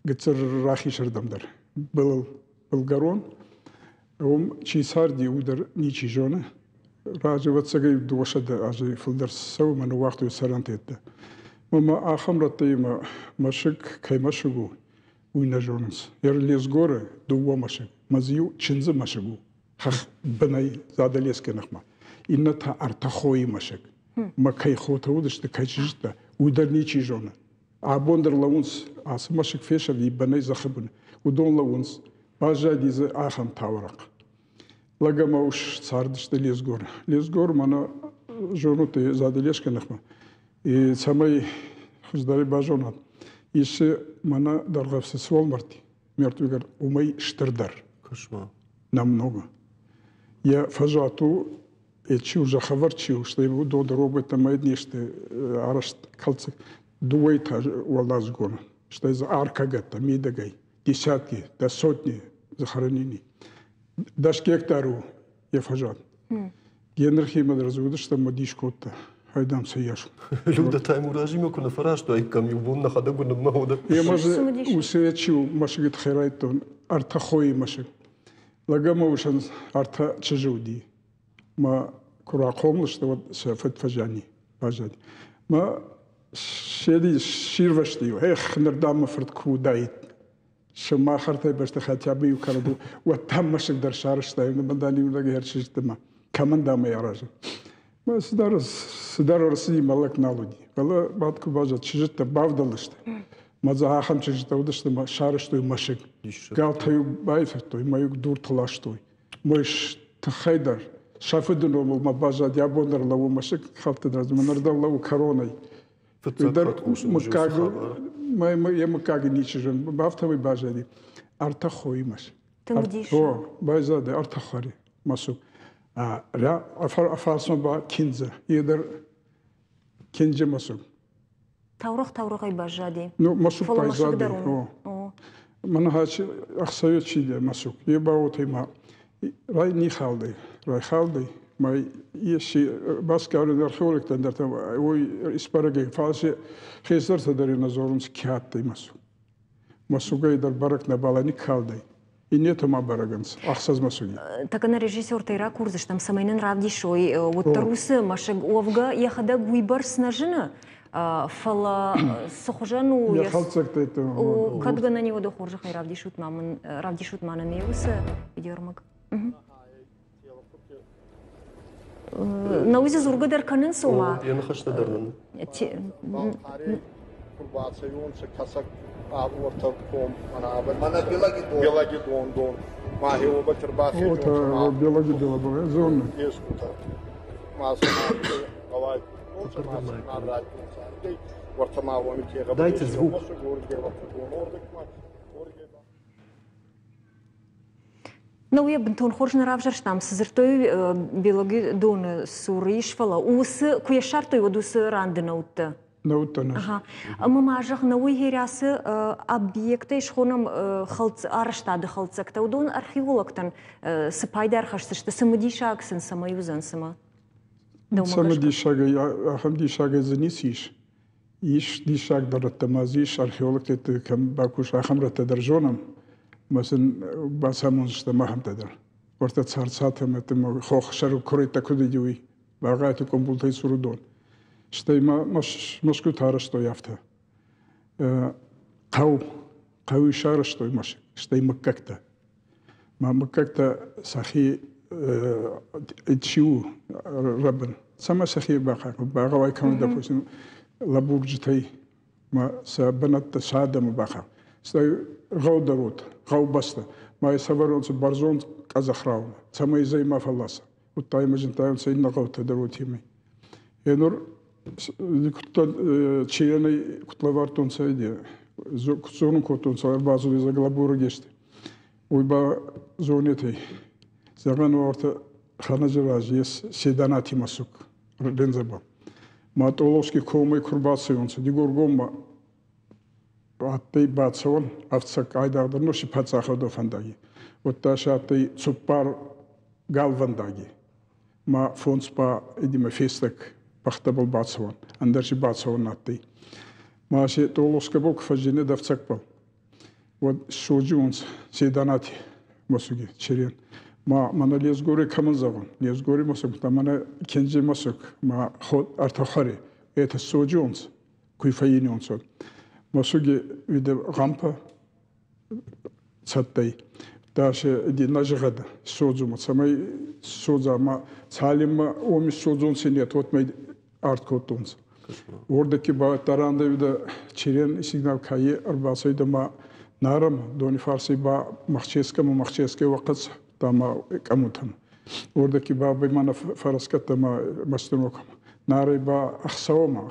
гцер рахи шардамдар. Был гарон. ом чисарди удар ничи жона. Ражи ватсагай дошада ажи филдер сау ману вахту сарантетта. Мама ахамраттай машик каймашугу уйна жонс. Ер лесгоры дуwa машик. Мазию чинзы машигу. Хар бнай задалеске нахма. Инна та артахои машик. Ма кайхота удышты кайчижта удар ничи жона. Абондер лаунс ас машик феша ви бнай захабун. Удон лаунс бажадизы ахам таврак. Лагамауш цардышты лесгор. Лесгор мана жонуты задалеске нахма. И самый хуздари бажонат. Иши мана даргавсы сволмарти. Мертвый умай штырдар. Кошмар. Намного. Я фажату эчи уже хаварчил, что его до дороги там одништы арашт калцик дуэйта валазгон. Что из аркагата мидагай десятки до сотни захоронений. Даже гектару я фажат. Генерхи мадразуда что мадишкота. Хайдам саяш. Люда тайму режиме кона фараш то айкам юбун на хада гуна мауда. Я маже усеячу машигит херайтон артахои машиг. Лагамаушан арта чижуди. Ма кураком что вот сафет фажани. Фажани. Ма шеди ширвашти. Эх нердам фртку дайт. Шма хартай башта хотя бы укараду. Вот там машиг дар шарштай. Мандани улагерчистма. Командам я ража. Ма сидар России малак налуди. Вала батку бажа чижта бавдалышты. Маза ахам чижта удышты ма шарштой машиг. Галтаю байфтой маюк дур талаштой. Мойш тахайдар. Шафыдын омыл ма бажа дябондар лаву машиг халтыдраз. Манардан лаву короной. Удар мукагу. Я мукаги ничижен. Бавтавый бажади. Артахой маш. О, байзаде артахари. Масук. Ра афарсон ба кинза. Едер кинже масук. Таврах бажади. Ну, масук байзаде. Мана хач ахсайот чиде масук. Ебаоты ма. Рай не халды. Рай халды. Май еши баскаврен археолог тендерта. Ой испараге фалси хезар дари назорунс кятты масук. Масугай дар барак на балани халды. И нет ума бараганс. Ахсаз масуги. Так на режиссер Тайра Курзыш там самайнен равдишой. Вот тарусы машег овга яхада гуйбар снажина. Фала сохожану. Я халцак это. Кадга на него дохоржа хай равдишут мана неусы идёрмак. На узе зурга дарканын сома. Я нахашта дарнын. Ортаком, она Белагидон, Дон, Махио Батербахи, Белагидон, зона. Дайте звук. Ну, я бентон хоржна равжар штам сызыртой Белагидон суришвала. Усы куяшартой водусы рандынаутта. Наутана. Мамажах на уйгерясы объекты ишхонам халц араштады халцакта. Удон археологтан сыпайдар хашты, что самодишагсын самоюзан сама. Самодишага, ахамдишага занисиш. Иш дишаг дараттамазиш археолог это кам бакуш ахамрата даржонам. Масын басамун что махамтадар. Орта царцатам это хох шару корыта кудидюй. Багату комбултай сурудон. Что има машку тара что яфта. Кау шара что имаш. Что има как-то. Мы как-то сахи ичу рабан. Сама сахи баха. Багавай кам допустим лабурджитай. Ма сабанат садам баха. Что гаударут, гаубаста. Ма саварон се барзон казахрауна. Сама изай мафаласа. Уттай мажентаем се инна гаута дарутими. Енур чиеный кутлавартон сайде, зону котон сай базу за глабуру геште. Уйба зонетэй. Заган орта ханажраж ес седанати масук рензаба. Матоловский комой курбасы онса дигоргома аттай бацон авцак айдагдар ноши пацахадо фандаги. Вот ташатай цупар галвандаги. Ма фонспа идима фестак Пахтабал бацаван, андарши бацаван натты. Мааше толоска бок фажине давцакпал. Вот шоджунс седанати масуги черен. Mana lezgori kamın zaman, lezgori masuk, mana ikinci masuk, ma artaxari, это soğucu kuyfayini onsun. Masugi vide rampa çattay. Daşı di najgada soğucu mu, samay soğucu ama salim omis soğucun seni tutmay art kotunuz. Oradaki taranda vide çiren signal kayı arbasayda ma naram doni farsi ba mahçeske vakit tama kamutan. Oradaki babay mana faraskatta ma mastunokam. Nari ba axsavma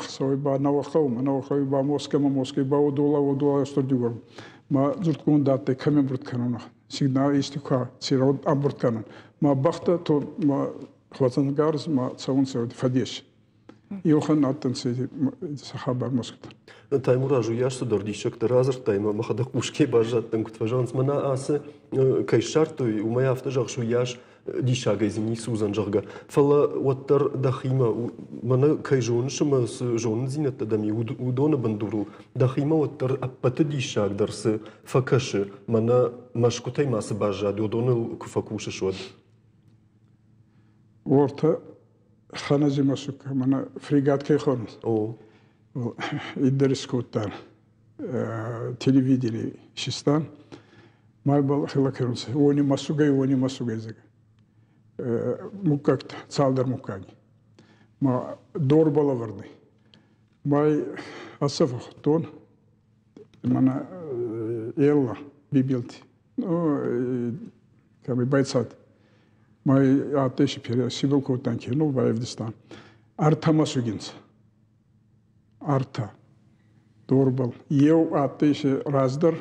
ba navaxav ba moske ba odola stordigur. Ma zurtkun datte kamen brut kanona. Signal istikha sirod aburt kanon. Ma baxta to ma xwatan garz ma savun savd fadish. Yoxan attan se sahabar moskta. Taimura жуяш дордишек разр тайма махада кушке бажаттан кутважанс мана асы кайшарту умая автажах жуяш дишага изни сузан жарга фала ваттар дахима мана кайжонш ма жон зинат дами удона бандуру дахима ваттар аппата дишаг дарс факаш мана машкутай мас бажа удона куфакуш шод орта ханажи масук мана фрегат кайхонс о İdris Kutlar televizyon şistan malbal xilakırınız oni masugay zag mukakt saldar mukani ma doğrbala vardı may asaf ton mana ella bibilti o kami baytsat may ateş peri sivil kotan kino bayevdistan artamasugins Arta, doğrbal. Yev ateşi razdır,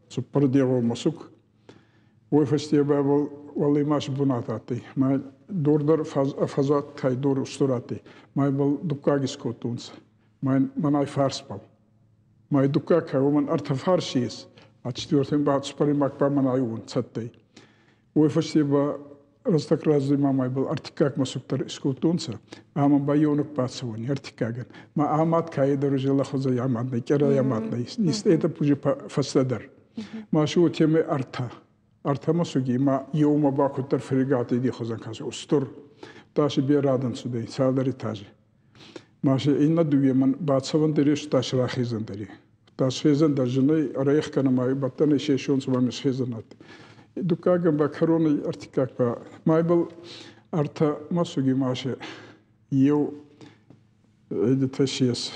süper dev masuk. O festival valimaş bunat atı. May doğrudur fazat kay doğru usturatı. May bal dukkagis kotuns. May manay farsbal. May dukka kay oman arta farşiyiz. Açtıyorsun bat süper makba manay un sattı. O festival Rastak razıma maybal artikak masuktar iskotunsa ama bayonuk patsavun artikagan ma amat kayda rujala khoza yamat ne kera yamat ne nisteta puji fasladar ma shu teme arta masugi ma yoma bakutar frigati di khozan kas ustur tashi bir radan sudey saldari taji ma she inna duyeman batsavan derish tashra khizan deri tashizan darjnay arayh kana ma batane sheshon suba mishizanat Dukkagan ba karonu artikak ba maybal arta masugi maşe yev editaşiyas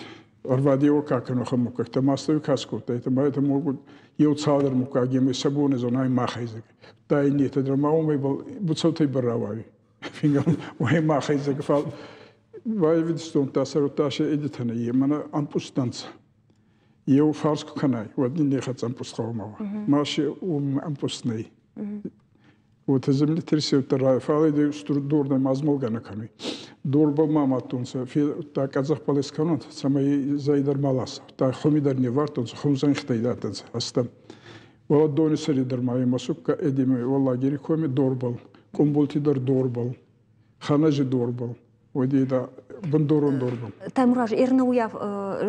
arvadiyo kakano khamukak tamastavi kasko ta mayta mogu yev tsadar mukagem sabune zonay mahayzak tay niyete drama maybal butsavtay barawavi fingal way mahayzak fal vay vidstun tasarutaşe editana yemana ampustans yew farsko kanay wadni nekhat ampustqawma maşe ampustnay Вот земли трясет тарай, фалы де структурно мазмолгана ками. Дорба мама тунса, так казах палесканот, самай зайдар малас. Так хомидар не вартунса, хомзан хтайдатанса. Астам. Вала дони сари дармай масукка эдими, вала гери коми дорбал, комболтидар дорбал, ханажи дорбал. Одида бандорон дорбал. Таймураж эрнауя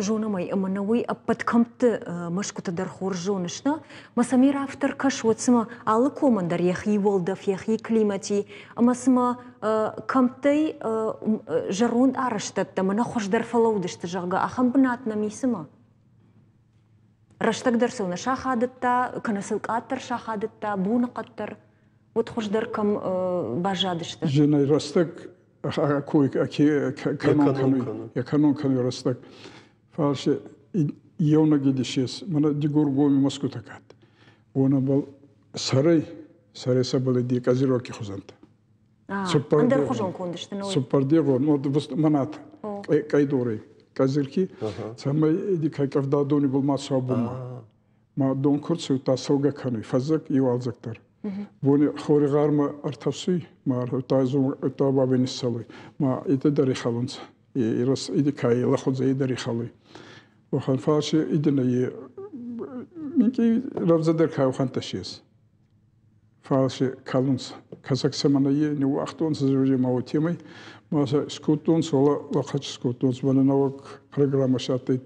жонамай аманауи подкамты машкутадар хоржонышна, масамир автор кашвотсма алы командар яхи волдов, яхи климати, масма камтай жарон араштатта, мана хождар фалаудышты жага, ахам бнатна мисыма. Раштак дарсуна шахадытта, канасылкаттар шахадытта, бунақаттар, вот хождар кам бажадышты. Женай растак Akkuik kanon kanı rastak. Falşe yevna gidişiz. Mana digur gomi maskutakat. Ona bal saray sabale diye kaziroki khuzanta. Andar khuzon kondishti no. Super diye go no manat. Kay doğru. Kazirki samay di kay kavda doni bulma sabuma. Ma don kursu ta savga kanı fazak yuvalzaktar. Buni xorigarma artafsuy mar tazo taba benisaloy ma itadari khalons iras idikay la khudza idari khaloy wa khan fashi idnay minki ravzader khay khantashies fashi khalons kazak semanaye ni waqton zurje mawtimay ma skutun sola la khach skutun bana novak programa shatay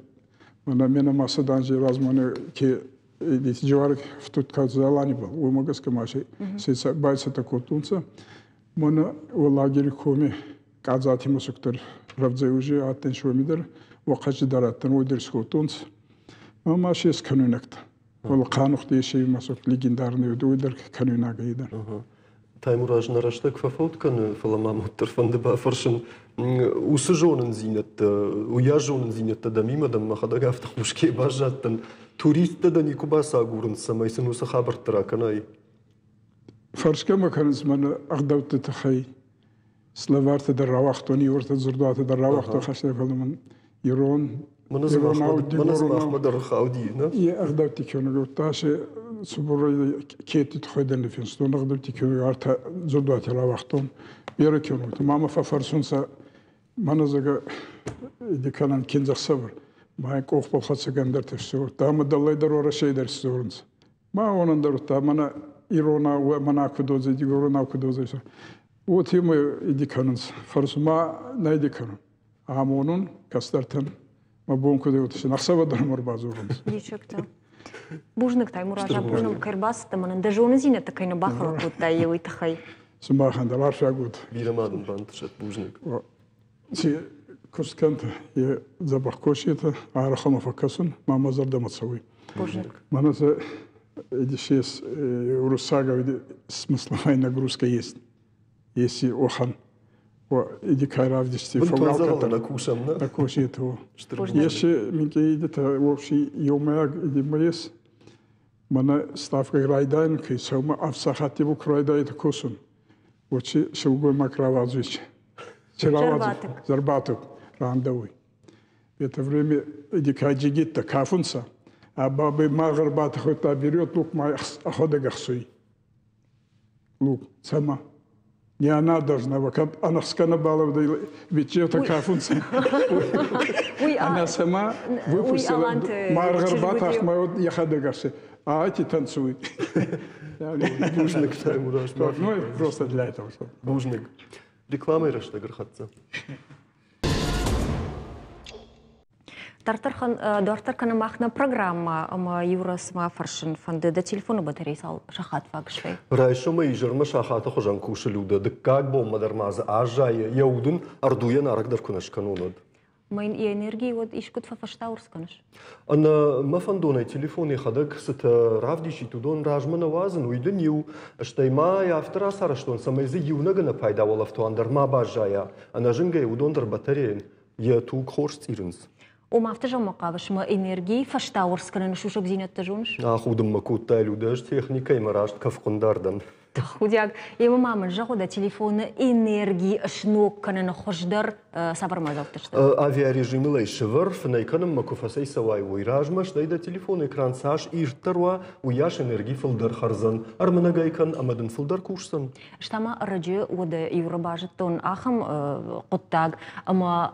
mana mena masadanji razmane ki здесь джаварик в тут казалани был, у магазка маши, се байса такой тунца, мона в лагере коми казати мусуктор равзай уже аттен шумидер, вакачи дараттан уйдер скотунц, маши с канунакта. Ол қануқ дейші масук легендарный уйдер канунага идер. Таймураж нарашtak verfolgt kann Mutter von der Bafferschen usjonen zinet ujajonen zinet da mimo da mahada gafta mushke bajatan turiste da nikubasa gurun samay sunu sahabar trakanai Farska makanız mana aqdawt takhay Slavarta da rawaxtoni urta zurdata da rawaxto khashta falman Iran منظم أحمد الرخاودي يا أقدرتي كانوا قطاش صبر كيت تخدم في السنة أقدرتي كانوا عارتا زودات على وقتهم بيركونوا تماما ففرسونسا منظر إذا كان كنز صبر ما يكوخ بالخص قندر تفسور تام الله يدرور شيء در سورنس ما هو ندرو تامنا إيرونا ومنا كدوزي ديورونا كدوزي وتيم إذا كانوا فرس ما نايدي كانوا عامونون كسترتن مبون كده وتش نخسب الدرمر بازورنس ديشكتا بوجنك تايموراجا بوجنك كرباس تمن دجون زينة تكين باخر كوتا يوي تخي سما خندر عارف يقول بيرمادن بانتشت بوجنك سي كوسكنت ي زبخ كوشيتا عارخ ما فكسن ما مزر دم تسوي بوجنك مناس эти шесть урусага смысла нагрузка есть если охан иди кайрав дишти фогалка на кушам на куши то если минки идет вообще юмаг иди моес мана ставка райдан ки сома афсахати бу крайда это косун вообще шугой макравазуч зарбаток рандовый это время иди кайджигит кафунса а бабы магрбат хотя берет лук май охода гахсуй лук сама не она должна, как она сканабала, ведь это кафунца. Она сама выпустила Маргарбат Ахмаud Яхадегаси, а эти танцуют. Бужник Таймураж. Ну, просто для этого. Бужник. Рекламой рашта грхатца. Дортаркана махна программа Юрасма Фаршин фонды до телефона батарейсал шахат факшвей. Райшо мы ижерма шахата хожан кушелюда, да как бом мадармаза ажая яудун ардуя нарак даркунаш канунод. Майн и энергии вот ишкут фафаштаурсканаш. Ана мафандонай телефоне хадак сата равдиши тудон ражмана вазан уйден ю, штайма я автора сараштон самайзи юнагана пайда волафту андарма бажая, ана жинга яудон дар батареин, я тук хорс тиренс. ومافتجا مقابش ما انرژی فشتاورس کنن شوشک زینت تجونش. خودم مکوت تایلو داشت تکنیکی مراشت کف قنداردن. خودیاگ یه مامن جاکو دا تلفن انرژی اشنوک کنن خوشدار سفر مازوتشت. آویا رژیم لیشور فنیکنم مکوفاسی سوای ویراجمش دایدا تلفن اکران ساش ایرتروا ویاش انرژی فلدر خرزن ارمنگای کن آمدن فلدر کوشتن. شتما رجع وده یورباجتون آخم قطعگ اما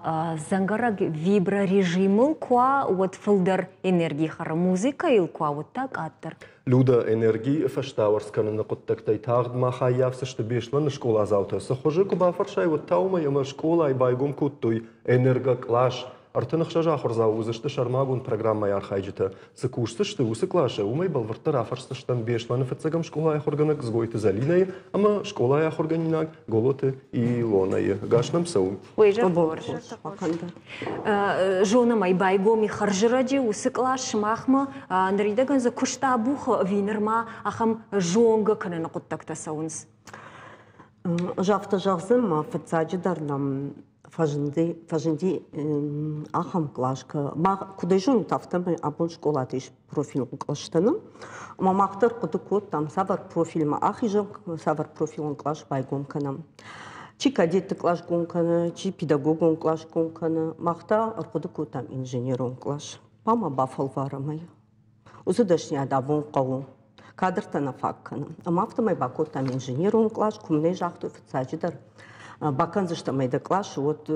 زنگرگ ویبر رژیم کوا ود فلدر انرژی خر موسیقی ایل کوا ود تاگ آتر. لودا انرژی فشتاورس کنن نقطه تای تاغد ما خیافس شتبیشلن شکولا زاوته سخوجه کبا فرشای و تاوم یم شکولا ای بایگم کتوی انرژا کلاش ارتنخ شجا خرزاوزشت شرماگون программа яр хайджета сыкуштышты усы клаша умай балварта рафарстыштан бешланы фацагам школа ях органак сгойты залинай ама школа ях органинак голоты и лонай гашнам сау уйжа жона май байгоми харжиради усы клаш махма нридаган за куштабух винерма ахам жонга канана куттакта саунс жафта жахзым фацаджидарнам фажинди ахам клашка ма кудайжон тафтам абон школатиш профил клаштаным мамахтар кудукот там савар профилма ахижам савар профилон клаш байгом канам чи кадет клаш гонкана чи педагогон клаш гонкана махта кудукот там инженерон клаш пама бафалварамай узудашня давон qawon кадртана факкана амафтамай бакот там инженерон клаш кумне жахту фацаджидар Бакан за что мы доклаш, вот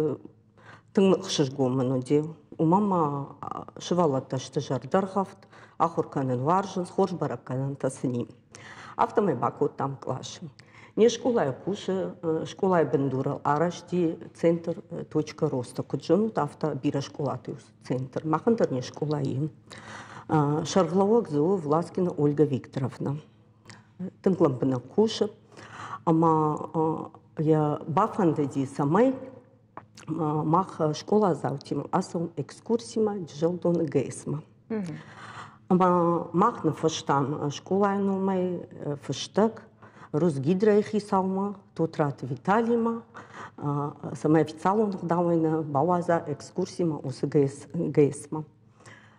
ты хшиш гоману дел. У мама шивала то что жардархафт, ахурканен варжен, схож бараканен тасни. Автомай бакот там клаш. Не школа я куша, школа я бендурал, а рашти центр точка роста. Куджону тафта бира школа тюс центр. Махандер не школа им. Шаргловок зовут Власкина Ольга Викторовна. Тынклампына кушып, ама я бафандади самай мах школа заутим, асом экскурсима джелдон гейсма. Ама мах на фаштам школа май фаштак, Росгидрейхи салма, тутрат Виталима, самай официалон давайна бауаза экскурсима усы гейсма.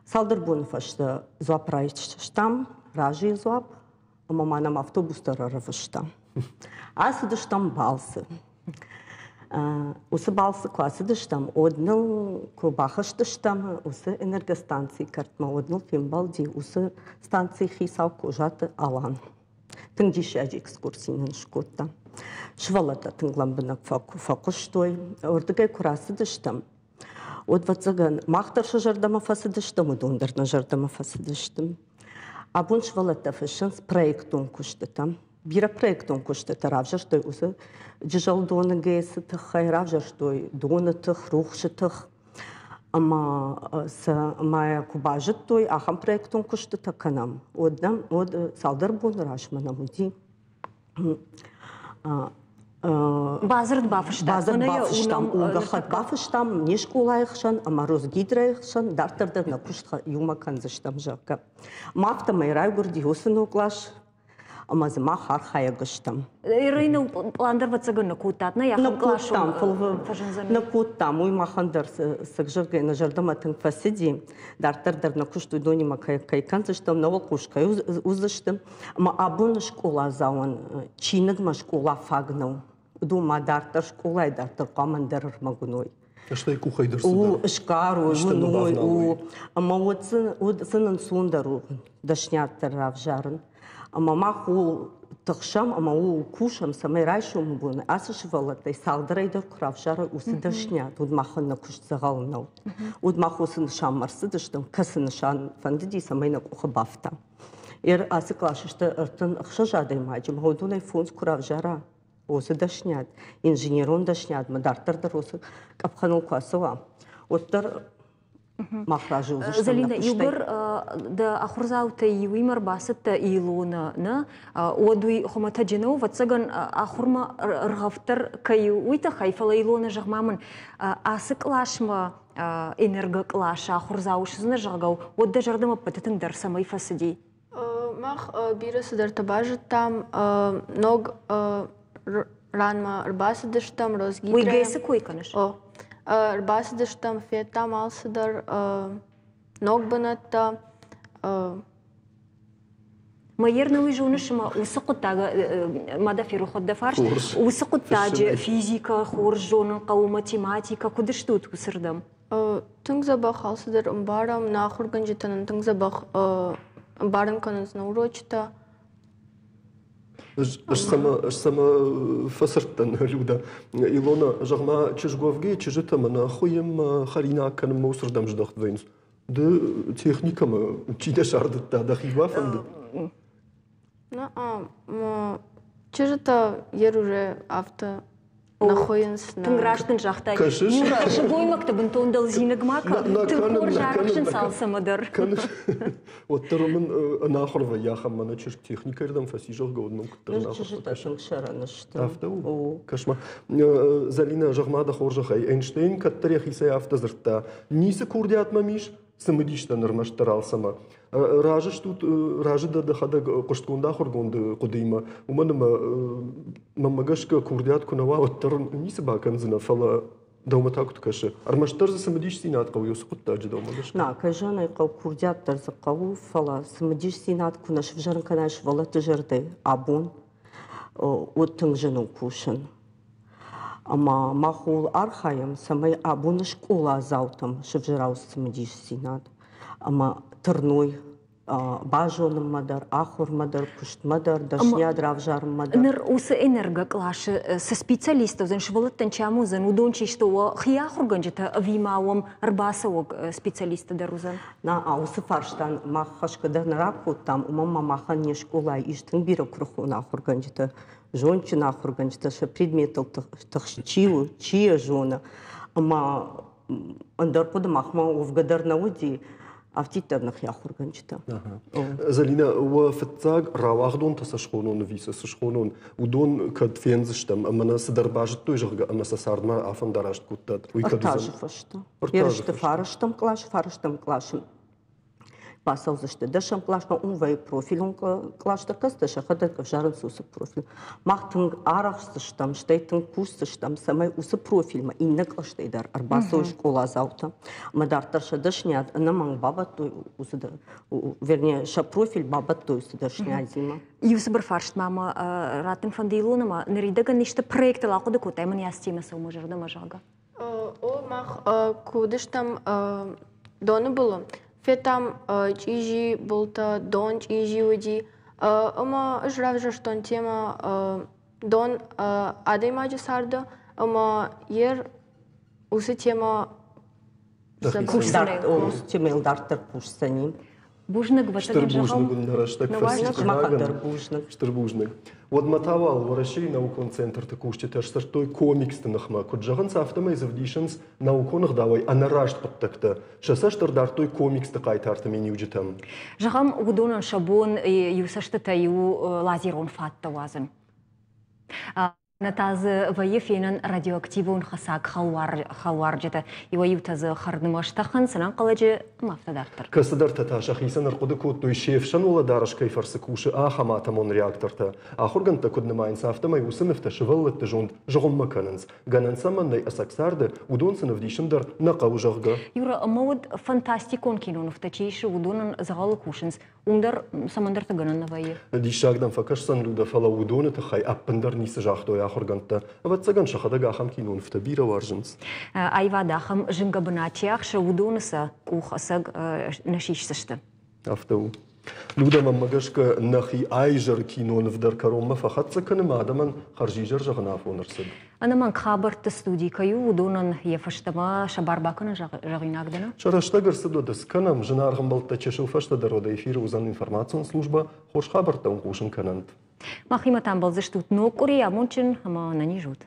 Салдырбун фашта зуапрайштам, ражи зуап, ама манам автобустар равыштам. Асыдыштам балсы. Усы балсы классыдыштам, одныл кубахыштыштам, усы энергостанции картма, одныл фимбалди, усы станции хисал кожаты алан. Тыңдишаji экскурсийнын шкотта. Швалата тыңламбынак факуштой, ордыгай курасыдыштам. Одвацыган мақтаршы жардама фасыдыштым, удондарна жардама фасыдыштым. Абун швалата фэшэнс проектон куштытам. Бира проектон куштыта равжартой усы джижал доны гейсытых, равжартой донытых, рухшытых. Ама с моя кубажит той, ахам проектон куштыта канам. Однам, од салдырбун рашманам уди. Базырд бафыштам. Базырд бафыштам. Угахат бафыштам. Не школайықшан, ама Росгидрайықшан. Дартырдар на куштха юма канзыштам жака. Мафта майрай гурди хусыну уклаш. Ама зима хархая гыштам. Ирина пландырватсыгы накутатна, яхам клашу фажынзаны. Накутам, уй махандар сыгжыргай на жардаматын фасиди. Дартырдар на кушту донима кайканзыштам, на волкушкай узыштым. Ама абуны школа зауан, чиныгма школа фагнау. Дума дартар школай, дартар камандар магуной. Что и кухайдырсыдар? Шкару, уной, ама вот сынын сундару, дашняттар равжарын. Ама маху тахшам, ама у кушам, самай райшум буны. Асышвалатай салдырайдар куравжары усы дашнят, уд махан на куш загалнау. Уд маху сын шаммарсы дыштым, касын шан фандиди самай на куха бафта. Ир асы клашышты ыртын ықша жадай маджим, хаудунай фонс куравжара. Усы дашнят, инженерон дашнят, мадартардар усы капханул куасыва. Оттар махражы узыштым. Залина, югыр да ахурзаута юимар басыта илуна, одуй хомата джинау, ватсаган ахурма рғафтар каю уйта хайфала илуна жағмамын. Асы клашма энерго клаша ахурзаушызына жағгау, одда жардыма патытыңдар самай фасыди. Мах бирасыдар табажыттам, ног ранма рбасыдыштам, розгидраям. Уйгайсы койканыш? Рбасыдыштам, феттам алсыдар, ног банатта. Майерна уйжунышыма усы құттағы мадафиру ходда фарш, усы құттажы физика, хорж жонын қау математика, кудыштут кусырдам? Тыңзабақ алсыдар барам, нахурган жетанын тыңзабақ барын канызна урочта. Сама фасырттан люда. Илона жағма чыжговге чыжытама на хуем харина каным маусырдам ждақ двойнус. Да техникама чида шардытта да хива фанды. Чыжыта ер уже авто находится на... Тыңграштын жақтай. Юра, шыбоймакты бұн тондал зинігмака, тыңқор жарықшын салсамадар. Вот тарымын нахырва яхаммана чыжк техникардан фасижалға одның күттір нахырва. Чыжыта шыңшаранышты. Афта у? Кашма. Залина жағмада хоржақай. Эйнштейн каттарях исай афта зыртта. Нисы курдиат мамиш? Самыдиштан ырнаштырал сама. Ражыш тут, ражы да дахада қоштконда хоргонды қудыйма. Уманыма мамагашка курдиат кунава оттарын нисы баканзына фала дауматакут кашы. Армаштар за самыдиш синат қау юсы құтта жы даумагашка. На, кажан айқау курдиаттар за қау фала самыдиш синат кунаш вжарын канаш вала тыжырды абун оттың жыну кушын. Ама махул архаям самай абуны школа заутам шывжырау самыдиш синат. Ама тырной бажоным мадар, ахур мадар, кушт мадар, дашняд равжарым мадар. Ныр усы энерго клашы со специалистов зан швалыттан чаму зан удончи что хияхурган жета вимауам рбасауг специалиста дарузан. На усы фарштан махашкада нараку там умама махан не школа иштын бира круху нахурган жета жончи нахурган жета ша предметов тахчиву, чия жона. Ама андарпуда махма увгадар науди أفتيتر نخيا خورجن جدا زلينا وفتاق راواخدون تسشخونون وفيس سشخونون ودون كد فينزشتم أما ناس درباجتو يجرق أما سسارد ما عفن دراجت كتاد ارتاج فشتا يرشت فارشتم كلاش Pasauzește, dășăm clașna un vei profilul că claștă căstă și hădă că jarân sus profil. Mahtâng arach săștam, șteitung cus săștam, să mai usă profil, mă inăc ăștei dar arbasau școala zaută. Mă dar tășă dășneat, nămang babatui usă de, vernie și profil babatui usă dășneat zima. Eu să bărfarșt, mama, ratem fandilul, mă, năridă că niște proiecte la codă cu temă, ia stime sau mă jărdă mă jaga. O, mach, cu dăștam, donă bulă. Фетам чижи болта дон чижи уди ама жравжа штон тема дон адей маджи сарда ама ер усы тема курсане темел дартер курсани бужныг ватагин Штырбужныг. Вот матавал вораши наукон центр такушти таш сартой комикс тынахма. Куджаган сафтама изавдишенс науконах давай анарашт паттакта. Шасаштыр дартой комикс тақайтарты мени уджитам. Жагам удонан шабон юсашты таю лазерон фатта вазын. Натазы вайыфенен радиоактивон хасак халвар жеті. Иwayу тазы хардымаштақын сынан қалажы мафтадартыр. Касыдар таташа хисан арқуды кодтой шефшан ола дарашкай фарсы куши ахаматамон реакторта. Ахурганта коднымайын сафтамай усыныфта шываллытты жонд жоғым маканынс. Ганансамандай асаксарды удонсынов дишындар нақау жағға. Юра, мауд фантастикон киноныфта чейші удонын зағалы кушынс. Ундар самандарты гананна вайы. Дишагдан факашсан луда фала удоны тахай аппындар нисы жақтой ахурганта. Аватсаган шахадага ахам киноныфта бира варжынс. Айвада ахам жынга бынатиях шы удоныса кухасаг нашишсышты. Афтау. Луда маммагашка нахи айжар киноныф дар каромма фахатса каным адаман харжижар жағынаф онырсыд. Анаман қабырты студий каю удонын ефаштама шабарбакыны жағынагдына? Шараштагар сыдо дысканам жынарғын балта чешуфашта дарода эфиры узан информацион служба хош хабарта он кушын канант. Махиматан балзыштут нокури, амончин ама нани жут.